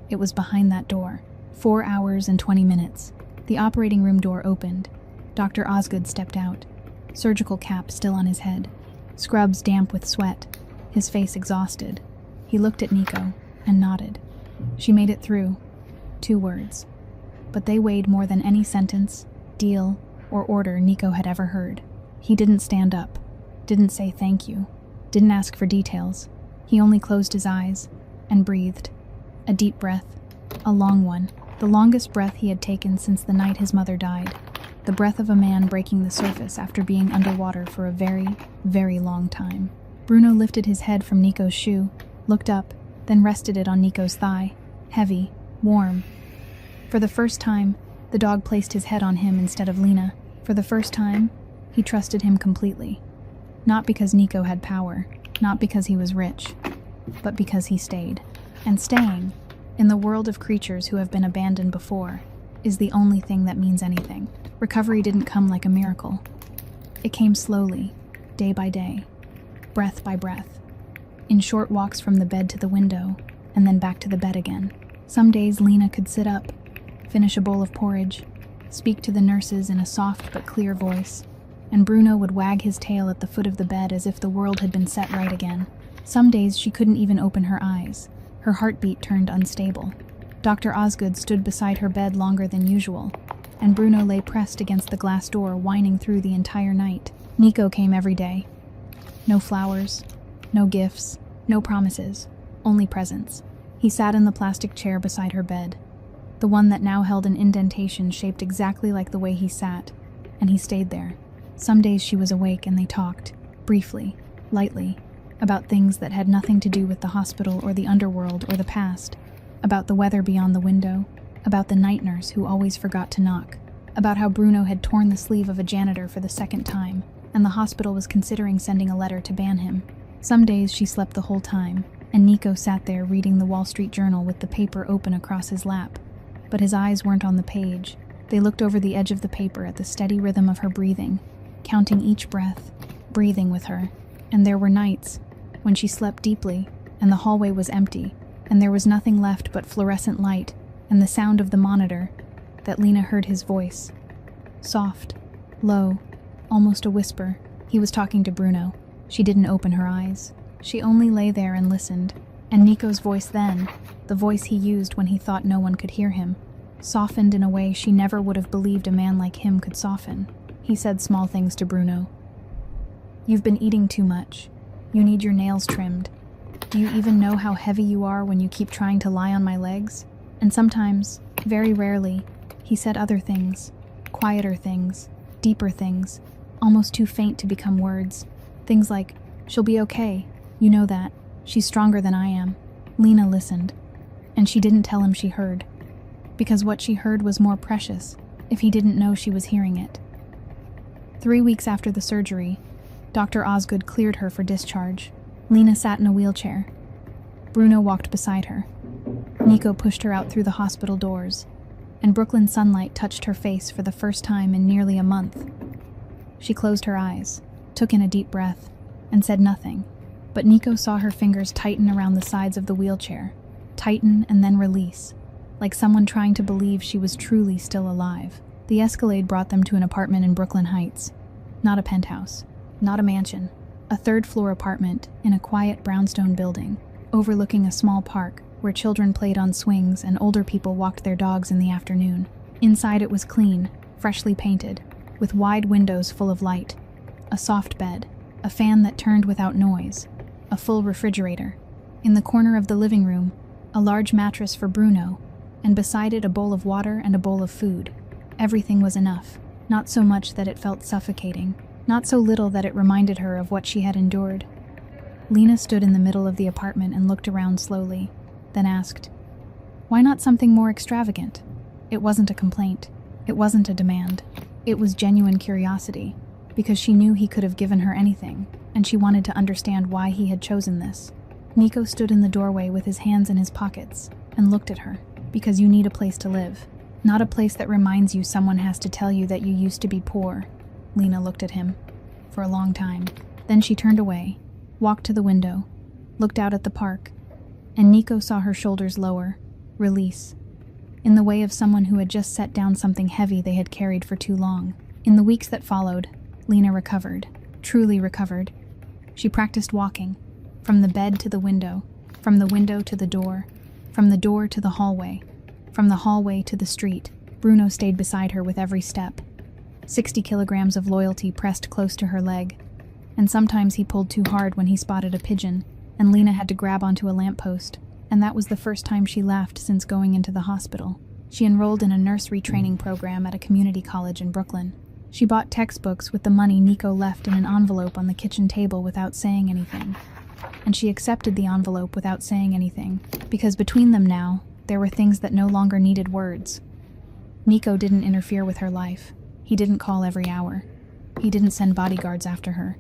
It was behind that door. 4 hours and 20 minutes. The operating room door opened. Dr. Osgood stepped out, surgical cap still on his head, scrubs damp with sweat, his face exhausted. He looked at Nico and nodded. She made it through. 2 words. But they weighed more than any sentence, deal, or order Nico had ever heard. He didn't stand up, didn't say thank you, didn't ask for details. He only closed his eyes and breathed. A deep breath, a long one, the longest breath he had taken since the night his mother died. the breath of a man breaking the surface after being underwater for a very, very long time. Bruno lifted his head from Nico's shoe, looked up, then rested it on Nico's thigh, heavy, warm. For the first time, the dog placed his head on him instead of Lena. For the first time, he trusted him completely. Not because Nico had power, not because he was rich, but because he stayed. And staying, in the world of creatures who have been abandoned before, is the only thing that means anything. Recovery didn't come like a miracle. It came slowly, day by day, breath by breath, in short walks from the bed to the window, and then back to the bed again. Some days Lena could sit up, finish a bowl of porridge, speak to the nurses in a soft but clear voice, and Bruno would wag his tail at the foot of the bed as if the world had been set right again. Some days she couldn't even open her eyes. Her heartbeat turned unstable. Dr. Osgood stood beside her bed longer than usual, and Bruno lay pressed against the glass door, whining through the entire night. Nico came every day. No flowers, no gifts, no promises, only presents. He sat in the plastic chair beside her bed, the one that now held an indentation shaped exactly like the way he sat, and he stayed there. Some days she was awake and they talked, briefly, lightly, about things that had nothing to do with the hospital or the underworld or the past, about the weather beyond the window, about the night nurse who always forgot to knock, about how Bruno had torn the sleeve of a janitor for the second time, and the hospital was considering sending a letter to ban him. Some days she slept the whole time, and Nico sat there reading the Wall Street Journal with the paper open across his lap. But his eyes weren't on the page. They looked over the edge of the paper at the steady rhythm of her breathing, counting each breath, breathing with her. And there were nights when she slept deeply, and the hallway was empty, and there was nothing left but fluorescent light and the sound of the monitor, that Lena heard his voice. Soft, low, almost a whisper. He was talking to Bruno. She didn't open her eyes. She only lay there and listened. And Nico's voice then, the voice he used when he thought no one could hear him, softened in a way she never would have believed a man like him could soften. He said small things to Bruno. "You've been eating too much. You need your nails trimmed. Do you even know how heavy you are when you keep trying to lie on my legs?" And sometimes, very rarely, he said other things, quieter things, deeper things, almost too faint to become words. Things like, "She'll be okay. You know that. She's stronger than I am." Lena listened, and she didn't tell him she heard, because what she heard was more precious if he didn't know she was hearing it. 3 weeks after the surgery, Dr. Osgood cleared her for discharge. Lena sat in a wheelchair. Bruno walked beside her. Nico pushed her out through the hospital doors, and Brooklyn sunlight touched her face for the first time in nearly a month. She closed her eyes, took in a deep breath, and said nothing. But Nico saw her fingers tighten around the sides of the wheelchair, tighten and then release, like someone trying to believe she was truly still alive. The Escalade brought them to an apartment in Brooklyn Heights. Not a penthouse, not a mansion, a third-floor apartment in a quiet brownstone building, overlooking a small park where children played on swings and older people walked their dogs in the afternoon. Inside it was clean, freshly painted, with wide windows full of light, a soft bed, a fan that turned without noise, a full refrigerator. In the corner of the living room, a large mattress for Bruno, and beside it a bowl of water and a bowl of food. Everything was enough, not so much that it felt suffocating, not so little that it reminded her of what she had endured. Lena stood in the middle of the apartment and looked around slowly, then asked, "Why not something more extravagant?" It wasn't a complaint. It wasn't a demand. It was genuine curiosity, because she knew he could have given her anything, and she wanted to understand why he had chosen this. Nico stood in the doorway with his hands in his pockets and looked at her. "Because you need a place to live, not a place that reminds you someone has to tell you that you used to be poor." Lena looked at him for a long time. Then she turned away, walked to the window, looked out at the park, and Nico saw her shoulders lower, release, in the way of someone who had just set down something heavy they had carried for too long. In the weeks that followed, Lena recovered, truly recovered. She practiced walking, from the bed to the window, from the window to the door, from the door to the hallway, from the hallway to the street. Bruno stayed beside her with every step. 60 kilograms of loyalty pressed close to her leg, and sometimes he pulled too hard when he spotted a pigeon, and Lena had to grab onto a lamppost, and that was the first time she laughed since going into the hospital. She enrolled in a nursery training program at a community college in Brooklyn. She bought textbooks with the money Nico left in an envelope on the kitchen table without saying anything. And she accepted the envelope without saying anything, because between them now, there were things that no longer needed words. Nico didn't interfere with her life. He didn't call every hour. He didn't send bodyguards after her.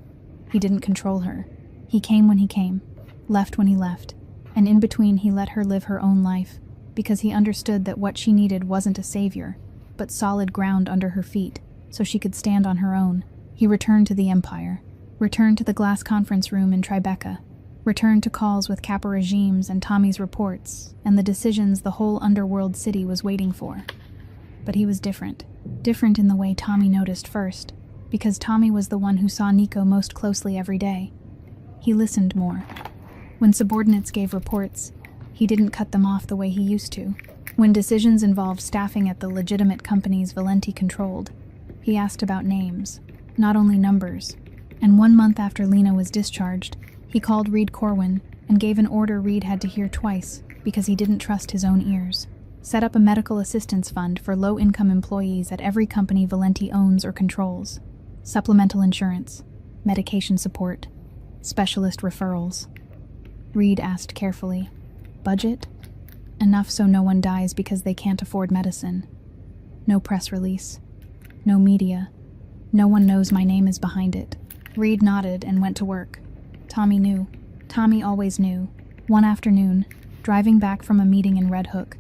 He didn't control her. He came when he came, left when he left, and in between he let her live her own life, because he understood that what she needed wasn't a savior, but solid ground under her feet, so she could stand on her own. He returned to the Empire, returned to the glass conference room in Tribeca, returned to calls with Kappa regimes and Tommy's reports, and the decisions the whole underworld city was waiting for. But he was different. Different in the way Tommy noticed first, because Tommy was the one who saw Nico most closely every day. He listened more. When subordinates gave reports, he didn't cut them off the way he used to. When decisions involved staffing at the legitimate companies Valenti controlled, he asked about names, not only numbers. And 1 month after Lena was discharged, he called Reed Corwin and gave an order Reed had to hear twice because he didn't trust his own ears. Set up a medical assistance fund for low-income employees at every company Valenti owns or controls. Supplemental insurance, medication support, specialist referrals. Reed asked carefully, "Budget? Enough so no one dies because they can't afford medicine. No press release. No media. No one knows my name is behind it." Reed nodded and went to work. Tommy knew. Tommy always knew. One afternoon, driving back from a meeting in Red Hook,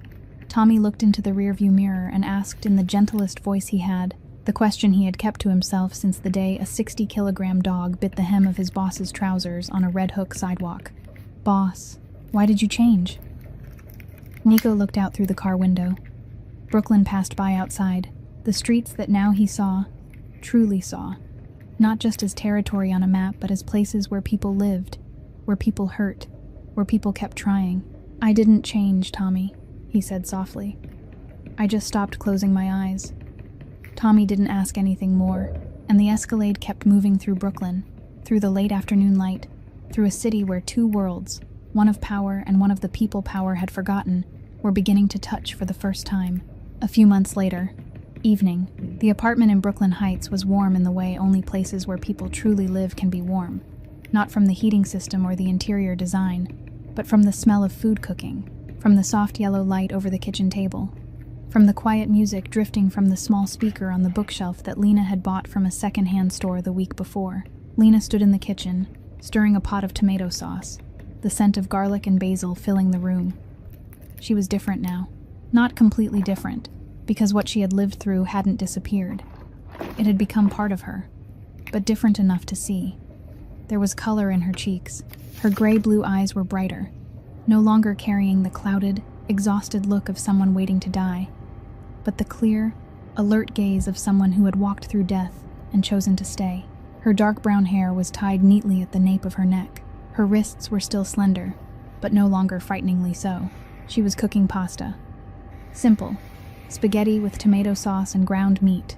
Tommy looked into the rearview mirror and asked in the gentlest voice he had, the question he had kept to himself since the day a 60-kilogram dog bit the hem of his boss's trousers on a Red Hook sidewalk. "Boss, why did you change?" Nico looked out through the car window. Brooklyn passed by outside, the streets that now he saw, truly saw, not just as territory on a map, but as places where people lived, where people hurt, where people kept trying. "I didn't change, Tommy," he said softly. "I just stopped closing my eyes." Tommy didn't ask anything more, and the Escalade kept moving through Brooklyn, through the late afternoon light, through a city where two worlds, one of power and one of the people power had forgotten, were beginning to touch for the first time. A few months later, evening, the apartment in Brooklyn Heights was warm in the way only places where people truly live can be warm, not from the heating system or the interior design, but from the smell of food cooking, from the soft yellow light over the kitchen table, from the quiet music drifting from the small speaker on the bookshelf that Lena had bought from a second-hand store the week before. Lena stood in the kitchen, stirring a pot of tomato sauce, the scent of garlic and basil filling the room. She was different now. Not completely different, because what she had lived through hadn't disappeared. It had become part of her, but different enough to see. There was color in her cheeks. Her gray-blue eyes were brighter, no longer carrying the clouded, exhausted look of someone waiting to die, but the clear, alert gaze of someone who had walked through death and chosen to stay. Her dark brown hair was tied neatly at the nape of her neck. Her wrists were still slender, but no longer frighteningly so. She was cooking pasta. Simple. Spaghetti with tomato sauce and ground meat.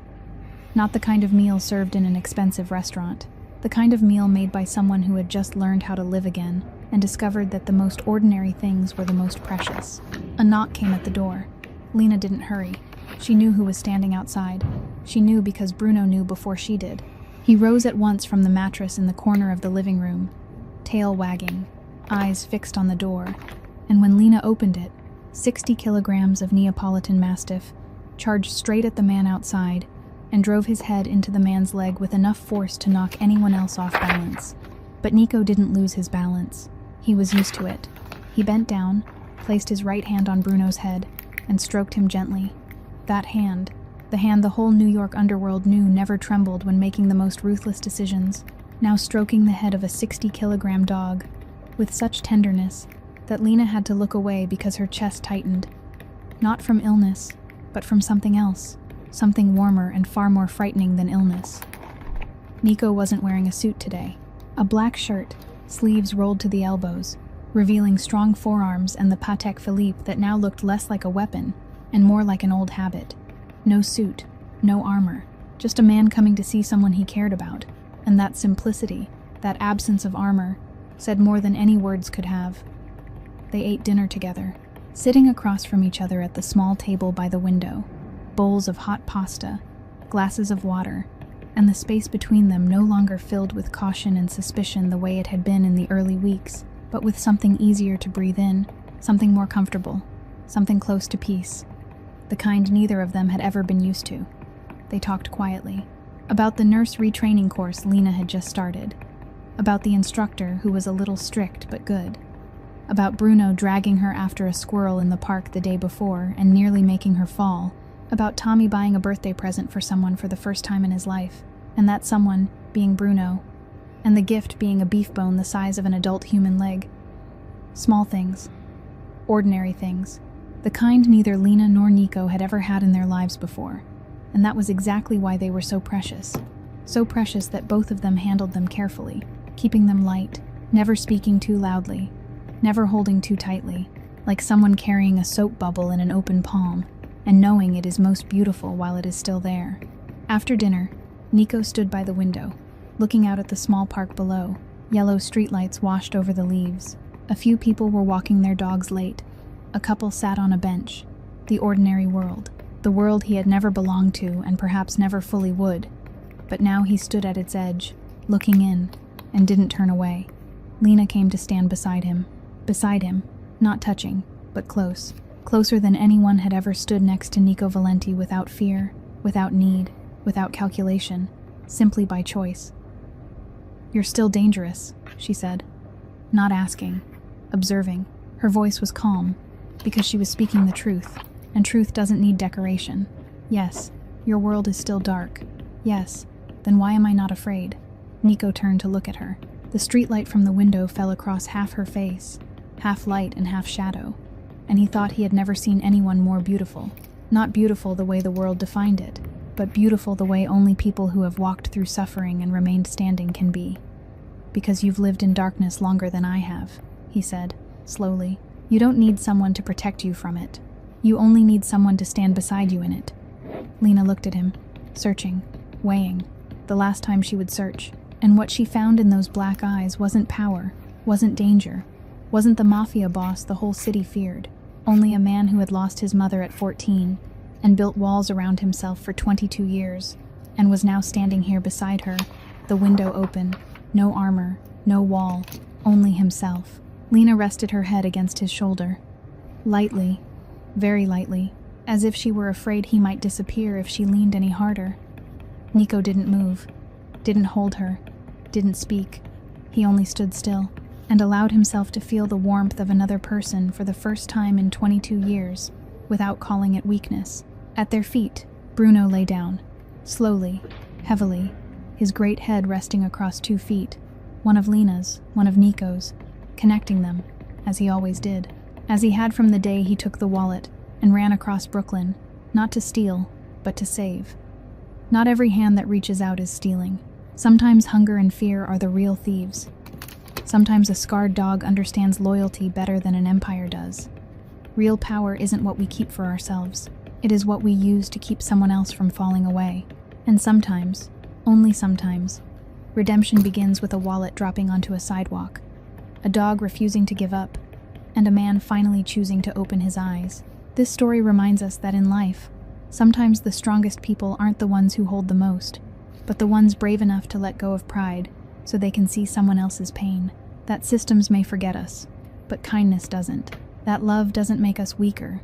Not the kind of meal served in an expensive restaurant. The kind of meal made by someone who had just learned how to live again and discovered that the most ordinary things were the most precious. A knock came at the door. Lena didn't hurry. She knew who was standing outside. She knew because Bruno knew before she did. He rose at once from the mattress in the corner of the living room, tail wagging, eyes fixed on the door, and when Lena opened it, 60 kilograms of Neapolitan Mastiff charged straight at the man outside and drove his head into the man's leg with enough force to knock anyone else off balance. But Nico didn't lose his balance. He was used to it. He bent down, placed his right hand on Bruno's head, and stroked him gently. That hand, the hand the whole New York underworld knew never trembled when making the most ruthless decisions, now stroking the head of a 60-kilogram dog, with such tenderness that Lena had to look away because her chest tightened. Not from illness, but from something else, something warmer and far more frightening than illness. Nico wasn't wearing a suit today. A black shirt, sleeves rolled to the elbows, revealing strong forearms and the Patek Philippe that now looked less like a weapon and more like an old habit. No suit, no armor, just a man coming to see someone he cared about, and that simplicity, that absence of armor, said more than any words could have. They ate dinner together. sitting across from each other at the small table by the window, bowls of hot pasta, glasses of water, and the space between them no longer filled with caution and suspicion the way it had been in the early weeks, but with something easier to breathe in, something more comfortable, something close to peace, the kind neither of them had ever been used to. They talked quietly, about the nurse retraining course Lena had just started, about the instructor who was a little strict but good, about Bruno dragging her after a squirrel in the park the day before and nearly making her fall, about Tommy buying a birthday present for someone for the first time in his life, and that someone being Bruno, and the gift being a beef bone the size of an adult human leg. Small things, ordinary things, the kind neither Lena nor Nico had ever had in their lives before, and that was exactly why they were so precious that both of them handled them carefully, keeping them light, never speaking too loudly, never holding too tightly, like someone carrying a soap bubble in an open palm, and knowing it is most beautiful while it is still there. After dinner, Nico stood by the window, looking out at the small park below. Yellow streetlights washed over the leaves. A few people were walking their dogs late. A couple sat on a bench. The ordinary world. The world he had never belonged to and perhaps never fully would. But now he stood at its edge, looking in, and didn't turn away. Lena came to stand beside him, not touching, but close. Closer than anyone had ever stood next to Nico Valenti without fear, without need, without calculation, simply by choice. "You're still dangerous," she said. Not asking, observing. Her voice was calm, because she was speaking the truth, and truth doesn't need decoration. "Yes, your world is still dark. Yes, then why am I not afraid?" Nico turned to look at her. The streetlight from the window fell across half her face, half light and half shadow, and he thought he had never seen anyone more beautiful. Not beautiful the way the world defined it, but beautiful the way only people who have walked through suffering and remained standing can be. "Because you've lived in darkness longer than I have," he said, slowly. "You don't need someone to protect you from it. You only need someone to stand beside you in it." Lena looked at him, searching, weighing, the last time she would search. And what she found in those black eyes wasn't power, wasn't danger, wasn't the Mafia boss the whole city feared. Only a man who had lost his mother at 14 and built walls around himself for 22 years and was now standing here beside her, the window open, no armor, no wall, only himself. Lena rested her head against his shoulder, lightly, very lightly, as if she were afraid he might disappear if she leaned any harder. Nico didn't move, didn't hold her, didn't speak. He only stood still and allowed himself to feel the warmth of another person for the first time in 22 years, without calling it weakness. At their feet, Bruno lay down, slowly, heavily, his great head resting across 2 feet, one of Lena's, one of Nico's, connecting them, as he always did, as he had from the day he took the wallet and ran across Brooklyn, not to steal, but to save. Not every hand that reaches out is stealing. Sometimes hunger and fear are the real thieves. Sometimes a scarred dog understands loyalty better than an empire does. Real power isn't what we keep for ourselves. It is what we use to keep someone else from falling away. And sometimes, only sometimes, redemption begins with a wallet dropping onto a sidewalk, a dog refusing to give up, and a man finally choosing to open his eyes. This story reminds us that in life, sometimes the strongest people aren't the ones who hold the most, but the ones brave enough to let go of pride so they can see someone else's pain. That systems may forget us, but kindness doesn't. That love doesn't make us weaker.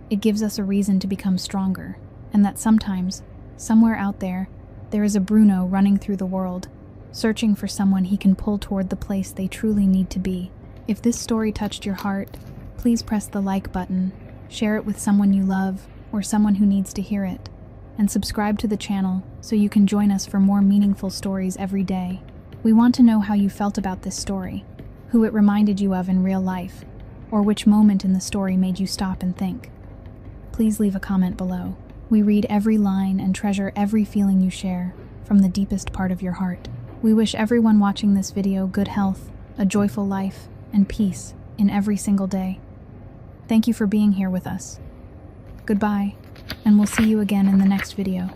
It gives us a reason to become stronger. And that sometimes, somewhere out there, there is a Bruno running through the world, searching for someone he can pull toward the place they truly need to be. If this story touched your heart, please press the like button, share it with someone you love or someone who needs to hear it, and subscribe to the channel so you can join us for more meaningful stories every day. We want to know how you felt about this story, who it reminded you of in real life, or which moment in the story made you stop and think. Please leave a comment below. We read every line and treasure every feeling you share from the deepest part of your heart. We wish everyone watching this video good health, a joyful life, and peace in every single day. Thank you for being here with us. Goodbye, and we'll see you again in the next video.